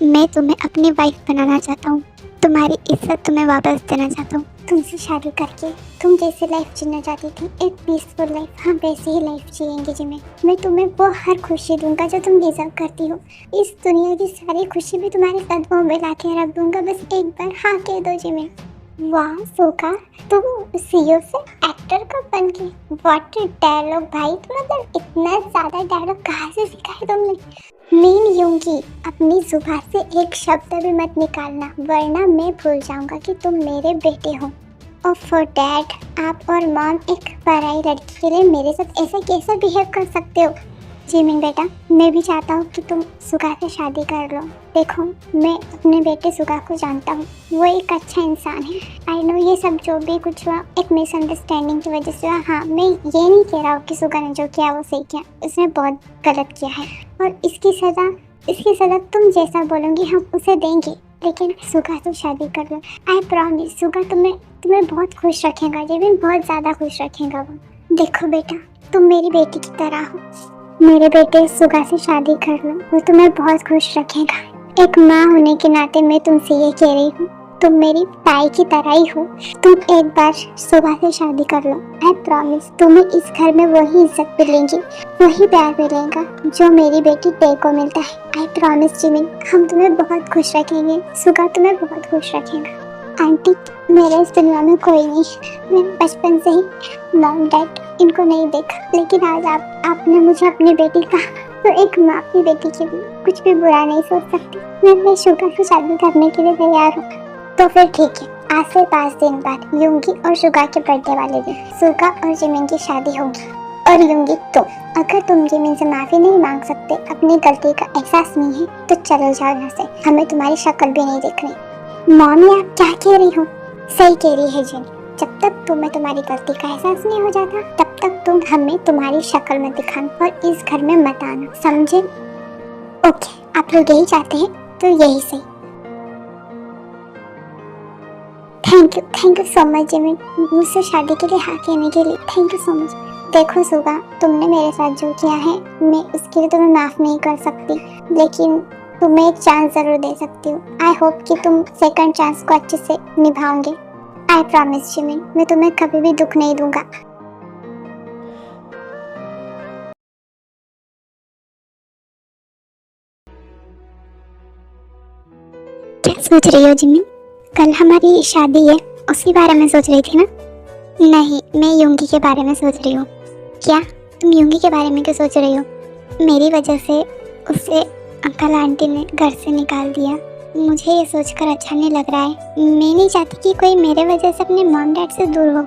मैं तुम्हें अपनी वाइफ बनाना चाहता हूँ, तुम्हारी इज्जत तुम्हें वापस देना चाहता हूँ। तुमसे शादी करके तुम जैसे लाइफ जीना चाहती थी, एक पीसफुल लाइफ, हम वैसे ही लाइफ जिएंगे जिमिन। मैं तुम्हें वो हर खुशी दूंगा जो तुम डिजर्व करती हो। इस दुनिया की सारी खुशी भी तुम्हारे कदमों में ला के रख दूंगा, बस एक बार हाँ कह दो जिमिन। वाह सोका, तुम सीईओ से एक्टर का बन के, व्हाट डायलॉग भाई! तुम मतलब इतना ज्यादा डायलॉग कहाँ से सीखा है तुमने? मीन यूंगी, अपनी जुबान से एक शब्द भी मत निकालना, वरना मैं भूल जाऊंगा कि तुम मेरे बेटे हो। और फॉर डैड, आप और मॉम एक पराई लड़की के लिए मेरे साथ ऐसा कैसे बिहेव कर सकते हो? जिमिन बेटा, मैं भी चाहता हूँ कि तुम सुगा से शादी कर लो। देखो, मैं अपने बेटे सुगा को जानता हूँ, वो एक अच्छा इंसान है। आई नो ये सब जो भी कुछ हुआ एक मिसअंडरस्टैंडिंग की वजह से हुआ। हाँ, मैं ये नहीं कह रहा हूँ कि सुगा ने जो किया वो सही किया, उसने बहुत गलत किया है, और इसकी सज़ा तुम जैसा बोलोगी हम उसे देंगे। लेकिन सुगा तो शादी कर लो, आई प्रॉमिस। सुगा तुम्हें बहुत खुश रखेगा, जिमिन बहुत ज़्यादा खुश रखेगा वो। देखो बेटा, तुम मेरी बेटी की तरह हो, मेरे बेटे सुगा से शादी कर लो, वो तुम्हें बहुत खुश रखेगा। एक माँ होने के नाते मैं तुमसे ये कह रही हूँ, तुम मेरी ताई की तरह ही हो। तुम एक बार सुगा से शादी कर लो, आई प्रॉमिस तुम्हें इस घर में वही इज्जत मिलेगी, वही प्यार मिलेगा जो मेरी बेटी टे को मिलता है। आई प्रॉमिस जिमिन, हम तुम्हें बहुत खुश रखेंगे, सुगा तुम्हें बहुत खुश रखेगा। आंटी, मेरे इस दुनिया में कोई नहीं, मैं बचपन से ही मॉम डैड इनको नहीं देखा, लेकिन आज आपने मुझे अपनी बेटी कहा, तो एक माँ अपनी बेटी के लिए कुछ भी बुरा नहीं सोच सकती। मैं शुगा से शादी करने के लिए तैयार हूँ। तो फिर ठीक है, आज से 5 दिन बाद यूंगी और शुगा के बर्थडे वाले दिन सुगा और जिमिन की शादी होगी। और यूंगी, तो अगर तुम जिमिन से माफी नहीं मांग सकते, अपनी गलती का एहसास नहीं है, तो चलो जाओ यहाँ से, हमें तुम्हारी शक्ल भी नहीं देखनी। मॉमी, आप क्या कह रही हो? सही कह रही है जिन, जब तक तुम्हें तुम्हारी गलती का एहसास नहीं हो जाता, तब तक तुम हमें तुम्हारी शक्ल मत दिखाना और इस घर में मत आना, समझे? ओके, आप लोग यही चाहते हैं तो यही सही। Thank you so much Jimin, मुझसे शादी के लिए हाँ कहने के लिए थैंक यू सो मच। देखो सुगा, तुमने मेरे साथ जो किया है, मैं उसके लिए तुम्हें माफ नहीं कर सकती, लेकिन तुम्हें एक चांस जरूर दे सकती हूँ। आई होप कि तुम सेकंड चांस को अच्छे से निभाओगे। आई प्रॉमिस जिमिन, मैं तुम्हें कभी भी दुख नहीं दूंगा। क्या सोच रही हो जिमिन? कल हमारी शादी है, उसके बारे में सोच रही थी ना? नहीं, मैं यूंगी के बारे में सोच रही हूँ। क्या तुम यूंगी के बारे में क्यों सोच रही हो? मेरी वजह से उसे अंकल आंटी ने घर से निकाल दिया, मुझे ये सोचकर अच्छा नहीं लग रहा है। मैं नहीं चाहती कि कोई मेरे वजह से अपने मॉम डैड से दूर हो।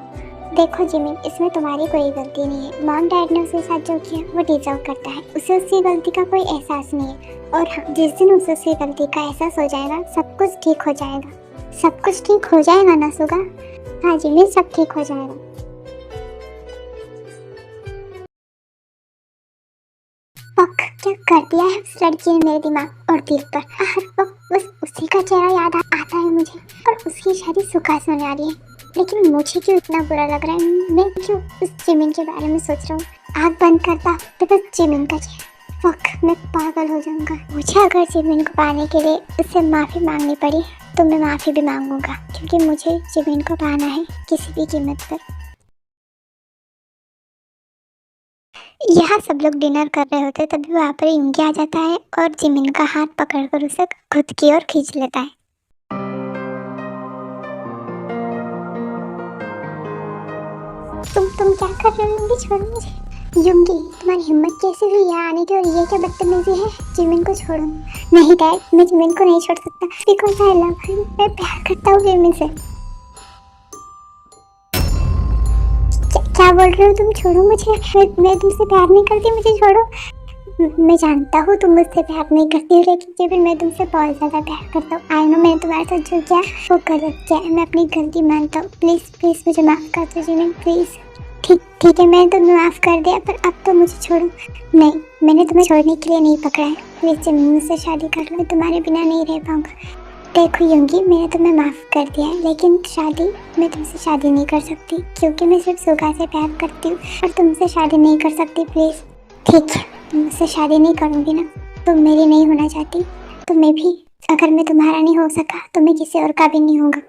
देखो जिमिन, इसमें तुम्हारी कोई गलती नहीं है। मॉम डैड ने उसके साथ जो किया वो डिजर्व करता है, उसे उसकी गलती का कोई एहसास नहीं है। और जिस दिन उसे उसकी गलती का एहसास हो जाएगा, सब कुछ ठीक हो जाएगा। सब कुछ ठीक हो जाएगा ना सुगा? हाँ जिमिन, सब ठीक हो जाएगा। क्या कर दिया है उस लड़की ने मेरे दिमाग और दिल पर। हर वक्त बस उसी का चेहरा याद आता है मुझे, और उसकी शादी सुगा से होने वाली है। लेकिन मुझे क्यों इतना बुरा लग रहा है? मैं क्यों उस जिमिन के बारे में सोच रहा हूँ? आँख बंद करता तो बस जिमिन का फक, मैं पागल हो जाऊंगा। मुझे अगर जिमिन को पाने के लिए उससे माफ़ी मांगनी पड़ी तो मैं माफ़ी भी मांगूंगा, क्योंकि मुझे जिमिन को पाना है किसी भी कीमत पर। यहाँ सब लोग डिनर कर रहे होते तभी वहाँ पर यूंगी आ जाता है और जिमिन का हाथ पकड़कर उसे खुद की ओर खींच लेता है। तुम क्या कर रहे हो यूंगी? छोड़ो मुझे। यूंगी, तुम्हारी हिम्मत कैसे हुई यहाँ आने की, और ये क्या बदतमीजी है? जिमिन को छोड़ो। नहीं डैड, मैं जिमिन को नहीं छोड़ सकता, बिकॉज़ आई लव हिम। मैं प्यार करता हूँ जिमिन से। क्या बोल रहे हो तुम? छोड़ो मुझे। मैं तुमसे प्यार नहीं करती, मुझे छोड़ो। मैं जानता हूँ तुम मुझसे प्यार नहीं करती हो, लेकिन जिमिन मैं तुमसे बहुत ज़्यादा प्यार करता हूँ। आई नो मैंने तुम्हारे साथ जो किया वो गलत किया है, मैं अपनी गलती मानता हूँ। प्लीज़ प्लीज़ मुझे माफ़ कर दो जिमिन, प्लीज़। ठीक है, मैंने तुम्हें माफ़ कर दिया, पर अब तो मुझे छोड़ो। नहीं, मैंने तुम्हें छोड़ने के लिए नहीं पकड़ा है। प्लीज़ जिमिन, मुझसे शादी कर लो, मैं तुम्हारे बिना नहीं रह पाऊँगा। देखो यूंगी, मैंने तुम्हें माफ़ कर दिया है, लेकिन मैं तुमसे शादी नहीं कर सकती, क्योंकि मैं सिर्फ सुगा से प्यार करती हूँ और तुमसे शादी नहीं कर सकती। प्लीज़। ठीक है, तुम मुझसे शादी नहीं करूँगी ना? तुम मेरी नहीं होना चाहती तो मैं भी, अगर मैं तुम्हारा नहीं हो सका तो मैं किसी और का भी नहीं होगा।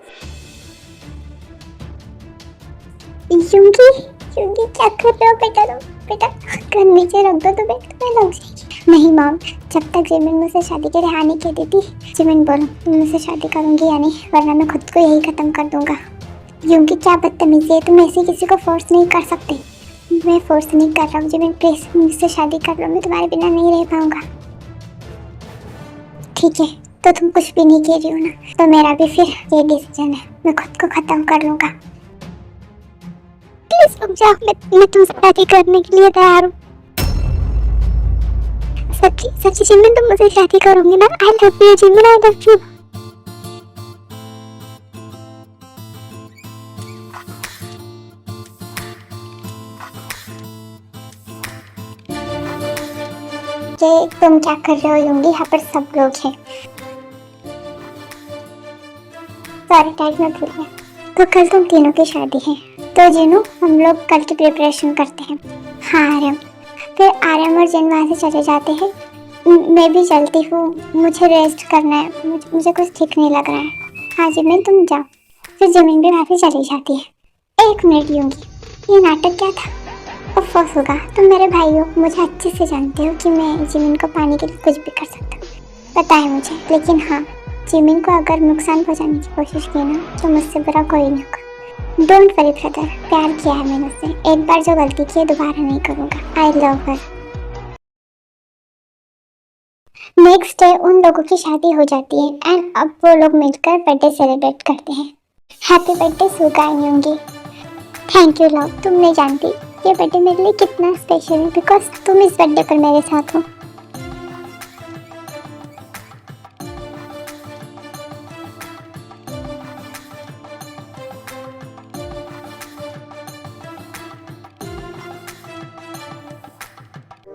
यूंगी क्या कर रहे हो बेटा कर नीचे रख दो, तुम्हें लग जाएगी। नहीं मॉम, जब तक जिमिन मुझसे शादी के लिए हाँ नहीं कह देती। जिमिन बोलो, तुम मुझसे शादी करूंगी या नहीं, वरना मैं खुद को यही खत्म कर दूंगा। यूंगी क्या बदतमीजी है, तुम ऐसे किसी को फोर्स नहीं कर सकते। मैं फोर्स नहीं कर रहा हूँ जिमिन, प्लीज मुझसे शादी कर लो, मैं तुम्हारे बिना नहीं रह पाऊंगा। ठीक है, तो तुम कुछ भी नहीं कह रही हो ना, तो मेरा भी फिर ये डिसीजन है, मैं खुद को खत्म कर लूंगा। प्लीज रुक जाओ, मैं तुमसे शादी करने के लिए तैयार हूँ। सच्ची जिमिन, तुम मुझसे शादी करोगी ना? आई love you Jimin, I love you. तुम क्या कर रहे हो यूंगी? यहाँ पर सब लोग हैं। सॉरी डैड, मैं भूल गया। तो कल तुम तीनों की शादी है, तो जिनू हम लोग कल की प्रिपरेशन करते हैं। हाँ आर्यम। फिर आर्यम और जिन वहाँ से चले जाते हैं। मैं भी चलती हूँ, मुझे रेस्ट करना है, मुझे कुछ ठीक नहीं लग रहा है। हाँ जिमिन तुम जाओ। फिर जिमिन भी वहाँ से चली जाती है। एक मिनट यूंगी, ये नाटक क्या था? अफसोस होगा, तुम मेरे भाई हो, मुझे अच्छे से जानते हो कि मैं जिमिन को पाने के लिए कुछ भी कर सकता हूँ, पता है मुझे। लेकिन हाँ, जिमिन को अगर नुकसान पहुँचाने की कोशिश की ना, तो मुझसे बुरा कोई नहीं होगा। डोंट वरी ब्रदर, प्यार किया है मैंने उससे, एक बार जो गलती की है दोबारा नहीं करूँगा। I love her. Next day उन लोगों की शादी हो जाती है एंड अब वो लोग मिलकर बर्थडे सेलिब्रेट करते हैं। Happy birthday Suga and Yoongi. Thank you love, तुम नहीं जानती ये बर्थडे मेरे लिए कितना स्पेशल है, बिकॉज तुम इस बर्थडे पर मेरे साथ हो।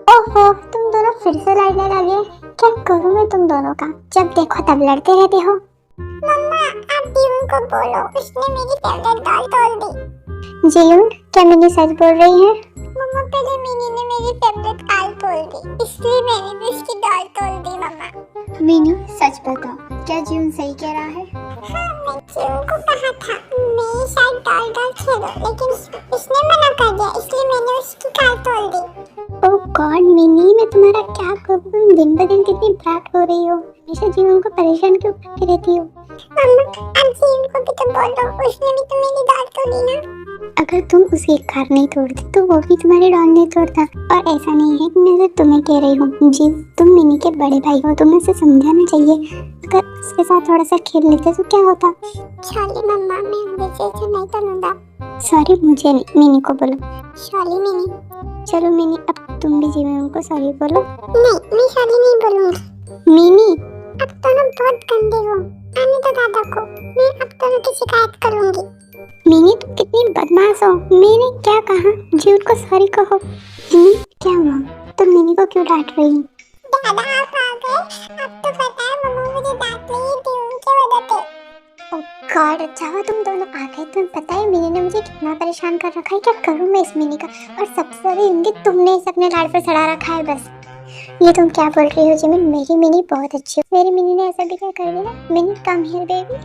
ओहो, तुम दोनों फिर से लड़ने लगे। क्या करूं मैं तुम दोनों का? जब देखो तब लड़ते रहते हो। मम्मा, आप जीवन को बोलो, उसने मेरी फेवरेट डॉल तोड़ दी। जीवन, क्या मिनी सच बोल रही है? मम्मा, पहले मिनी ने मेरी फेवरेट डॉल तोड़ दी, इसलिए मैंने भी उसकी डॉल तोड़ दी। मम्मा। मिनी सच बताओ, क्या जीवन सही कह रहा है? हाँ, मैं जीवन को कहा था मैं शायद डॉल खेलूं, लेकिन उसने मना कर दिया, इसलिए मैंने उसकी डॉल तोड़ दी। ओह गॉड मिनी, मैं तुम्हारा क्या करूं? तुम दिन ब दिन कितनी ब्राट हो रही हो, हमेशा जीवन को परेशान क्यों करती रहती हो? मम्मा, आप जीवन को भी तो बोलो, उसने भी तो मेरी डॉल तोड़ी ना। अगर तुम उसकी कार नहीं तोड़ती तो वो भी तुम्हारी डॉल नहीं तोड़ता। और ऐसा नहीं है कि मैं सिर्फ तुम्हें कह रही हूँ जी, तुम मिनी के बड़े भाई हो, तुम्हें उसे समझाना चाहिए। अगर उसके साथ थोड़ा सा खेल लेते तो क्या होता? सॉरी मम्मा, मैं वैसे से नहीं तोड़ूंगा। सॉरी मुझे नहीं, मिनी को बोलो। Sorry mini. चलो मिनी, अब तुम भी जीवन को सॉरी बोलो। नहीं, मैं सॉरी नहीं बोलूंगी। मिनी, अब दोनों बहुत गंदे हो, आने दो दादा को, मैं अब दोनों की शिकायत करूंगी। मिनी तुम कितनी बदमाश हो, मैंने क्या कहा? जीवन को सॉरी कहो। मिनी क्या हुआ, तुम मिनी को क्यों डांट रही हो? दादा आप आ गए, अब तो पता है मम्मा मुझे डांट रही थी उनकी वजह से। ओह गॉड, अच्छा हुआ तुम दोनों आ गए। तुम्हें पता है मिनी ने मुझे कितना परेशान कर रखा है, क्या करूं मैं इस मिनी का। और सबसे ज्यादा यूंगी तुमने इसे अपने लाड पर चढ़ा रखा है बस। ये तुम क्या बोल रही हो जिमिन, मेरी मिनी बहुत अच्छी है। मेरी मिनी ने ऐसा भी क्या कर दिया। Mini come here baby.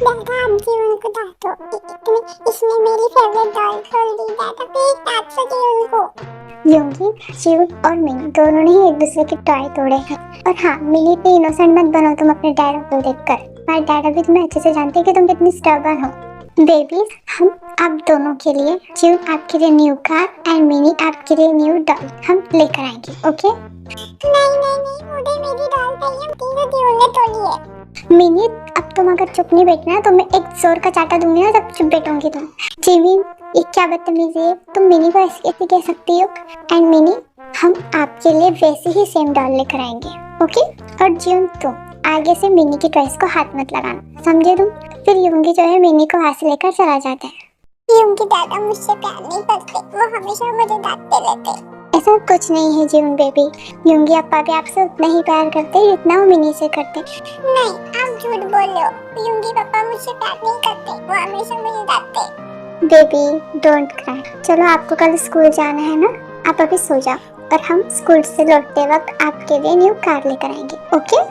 दादा आप जीवन को डांटो, इसने मेरी फेवरेट डॉल खोल दी। दादा प्लीज डांट सके उनको। यूंगी, जीवन और मिनी दोनों ने ही एक दूसरे के टॉय तोड़े हैं। और हाँ मिनी पे इनोसेंट मत बनो तुम अपने डैड को देखकर। हमारे डैड भी तुम्हें अच्छे से जानते हैं कि तुम कितनी स्टबर्न हो। बेबीज, हम आप दोनों के लिए, जीवन आपके लिए न्यू कार एंड मिनी आपके लिए न्यू डॉल हम लेकर आएंगे, ओके? नहीं नहीं नहीं, मुझे मेरी डॉल चाहिए, तीनों जीवन ने तोड़ी है। मिनी अब तुम अगर चुप नहीं बैठना तो मैं एक जोर का चाटा दूंगी ना, जब चुप बैठोगी तुम। जीवन ये क्या बदतमीजी है, तुम मिनी को ऐसे कह सकती हो। एंड मिनी हम आपके लिए वैसे ही सेम डॉल लेकर आएंगे, ओके? और जीवन तुम आगे से मिनी की टॉयज को हाथ मत लगाना, समझे तुम? फिर यूंगी जो है मिनी को हाथ से लेकर चला जाता है। यूंगी दादा मुझसे प्यार नहीं करते, वो हमेशा मुझे डांटते रहते। ऐसा कुछ नहीं है जीवन बेबी, यूंगी अप्पा भी आपसे उतना ही प्यार करते हैं जितना वो मिनी से करते। नहीं आप झूठ बोल रहे हो, यूंगी पापा मुझसे प्यार नहीं करते, वो हमेशा मुझे डांटते। Baby don't cry. चलो आपको कल स्कूल जाना है ना, आप अभी सो जाओ और हम स्कूल से लौटते वक्त आपके लिए न्यू कार लेकर आएंगे, ओके?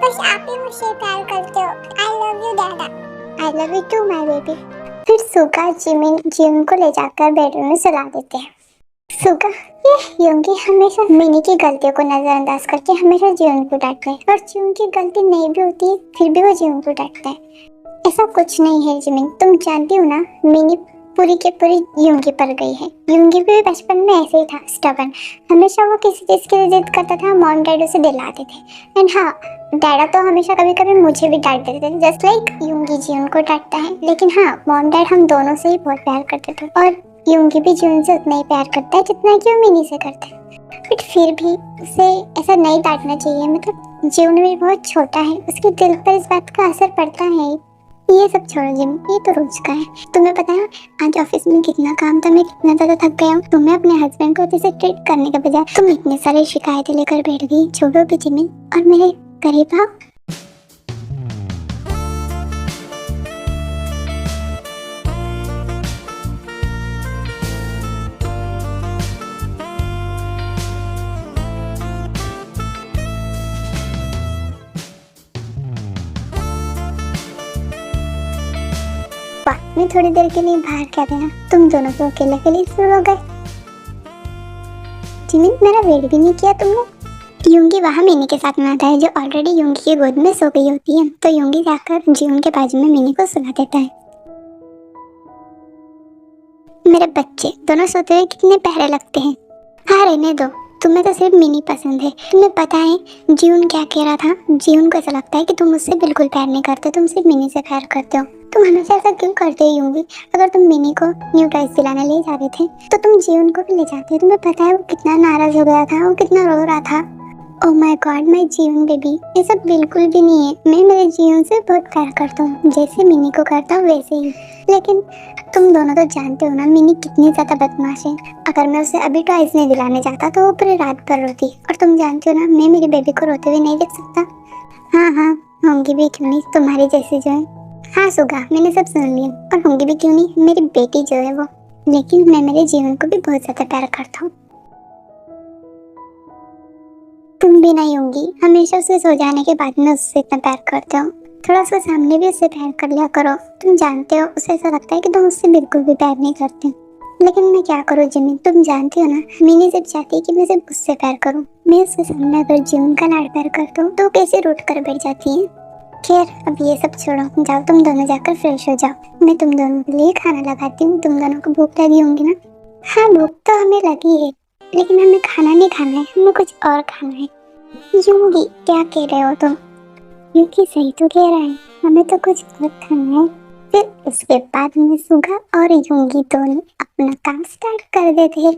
बस आप ही मुझसे प्यार करते हो। आई लव यू दादा। I love you too my baby. फिर सुगा जीवन को ले जाकर बेडरूम में सुला देते हैं। सुगा, ये यूंगी हमेशा मिनी की गलतियों को नजरअंदाज करके हमेशा जीवन को डांटते हैं, और जीवन की गलती नहीं भी होती फिर भी वो जीवन को डांटते हैं। ऐसा कुछ नहीं है जिमिन, तुम जानती हो ना मिनी पूरी के पूरी यूंगी पर गई है। यूंगी भी बचपन में ऐसे ही था, स्टबर्न। हमेशा वो किसी चीज के लिए जिद करता था, मॉम डैड उसे दिलाते थे। एंड हाँ डैडा तो हमेशा कभी कभी मुझे भी डांट देते थे, जस्ट लाइक यूंगी जीवन को डांटता है। लेकिन हाँ मॉम डैड हम दोनों से ही बहुत प्यार करते थे, और यूंगी भी जीवन से उतना ही प्यार करता है जितना कि वो मिनी से करता है। बट फिर भी उसे ऐसा नहीं डांटना चाहिए, मतलब जीवन भी बहुत छोटा है, उसके दिल पर इस बात का असर पड़ता है। ये सब छोड़ो जिम, ये तो रोज का है। तुम्हें पता है आज ऑफिस में कितना काम था, मैं कितना ज्यादा थक गया हूँ। तुम्हें अपने हस्बैंड को अच्छे से ट्रीट करने के बजाय तुम इतने सारे शिकायतें लेकर बैठ गई। छोड़ो भी जिम और मेरे करीब आओ। मैं थोड़ी देर के लिए बाहर क्या देना, तुम दोनों तो अकेले अकेले शुरू हो गए। जिमिन मेरा वेट भी नहीं किया तुमने। यूंगी वहाँ मिनी के साथ में आता है, जो ऑलरेडी यूंगी की गोद में सो गई होती है। तो यूंगी जाकर जीवन के बाजू में मिनी को सुला देता है। मेरे बच्चे दोनों सोते हुए कितने प्यारे लगते हैं। हाँ रहने दो, तुम्हें तो सिर्फ मिनी पसंद है। तुम्हें पता है जीवन क्या कह रहा था? जीवन को ऐसा लगता है कि तुम मुझसे बिल्कुल प्यार नहीं करते, तुम सिर्फ मिनी से प्यार करते हो। तुम हमेशा ऐसा क्यों करते हो यूंगी? अगर तुम मिनी को न्यू टॉयज दिलाने ले जा रहे थे तो तुम जीवन को भी ले जाते। तुम्हें पता है वो कितना नाराज हो गया था, वो कितना रो रहा था। ओह माय गॉड माय जीवन बेबी, ये सब बिल्कुल भी नहीं है। मैं मेरे जीवन से बहुत प्यार करता हूँ, जैसे मिनी को करता हूँ वैसे ही। लेकिन तुम दोनों तो जानते हो ना मिनी कितनी ज्यादा बदमाश है। अगर मैं उसे अभी टॉयज नहीं दिलाने जाता तो वो पूरी रात भर रोती। और तुम जानते हो ना मैं मेरी बेबी को रोते हुए नहीं देख सकता। हाँ हाँ होंगी भी क्यों नहीं तुम्हारी जैसी जो है। हाँ सुगा मैंने सब सुन लिया, और होंगी भी क्यों नहीं मेरी बेटी जो है वो। लेकिन मैं मेरे जीवन को भी बहुत ज्यादा प्यार करता हूँ। तुम भी नहीं होंगी, हमेशा उसे सो जाने के बाद में उससे इतना प्यार करते हो। थोड़ा सा सामने भी उससे प्यार कर लिया करो। तुम जानते हो उसे ऐसा लगता है कि तुम उससे बिल्कुल भी प्यार नहीं करते। लेकिन मैं क्या करूँ जिमी, तुम जानती हो ना मिनी सिर्फ चाहती है कि मैं सिर्फ उससे प्यार करूँ। मैं उसके सामने अगर जीवन का लाड प्यार करता हूँ तो कैसे रूठ कर बैठ जाती है। खैर अब ये सब छोड़ो, जाओ तुम दोनों जाकर फ्रेश हो जाओ। मैं तुम दोनों के लिए खाना लगाती हूँ। तुम दोनों को भूख लगी होंगी ना? हाँ भूख तो हमें लगी है, लेकिन हमें खाना नहीं खाना है, हमें कुछ और खाना है। यूंगी क्या कह रहे हो तुम? यूंगी सही तो कह रहा है, हमें तो कुछ और खाना है। फिर उसके बाद में सुगा और यूंगी दोनों अपना काम स्टार्ट कर देते हैं।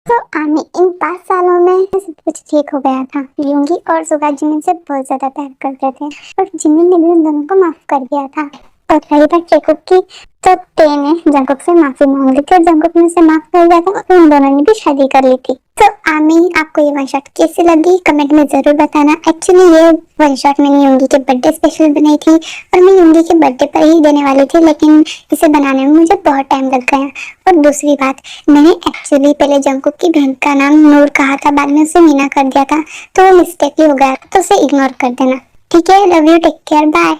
तो आमी इन 5 सालों में सब कुछ ठीक हो गया था। यूंगी और सुगा जिमिन से बहुत ज्यादा प्यार करते थे और जिमिन ने भी उन दोनों को माफ कर दिया था। और रही बात टेकुक की, तो टे ने जंगकुक से माफी मांग ली थी और जंगकुक ने उसे माफ कर दिया था और उन दोनों ने भी शादी कर ली थी। तो आमी, आपको ये वन शॉट कैसी लगी कमेंट में जरूर बताना। एक्चुअली ये वन शॉट मैंने यूंगी के बर्थडे स्पेशल बनाई थी और मैं यूंगी के बर्थडे पर ही देने वाली थी, लेकिन इसे बनाने में मुझे बहुत टाइम लग गया। और दूसरी बात, मैंने एक्चुअली पहले जंगकुक की बहन का नाम नूर कहा था, बाद में उसे मीना कर दिया था, तो वो मिस्टेक ही हो गया, तो उसे इग्नोर कर देना। ठीक है, love you, take care, bye.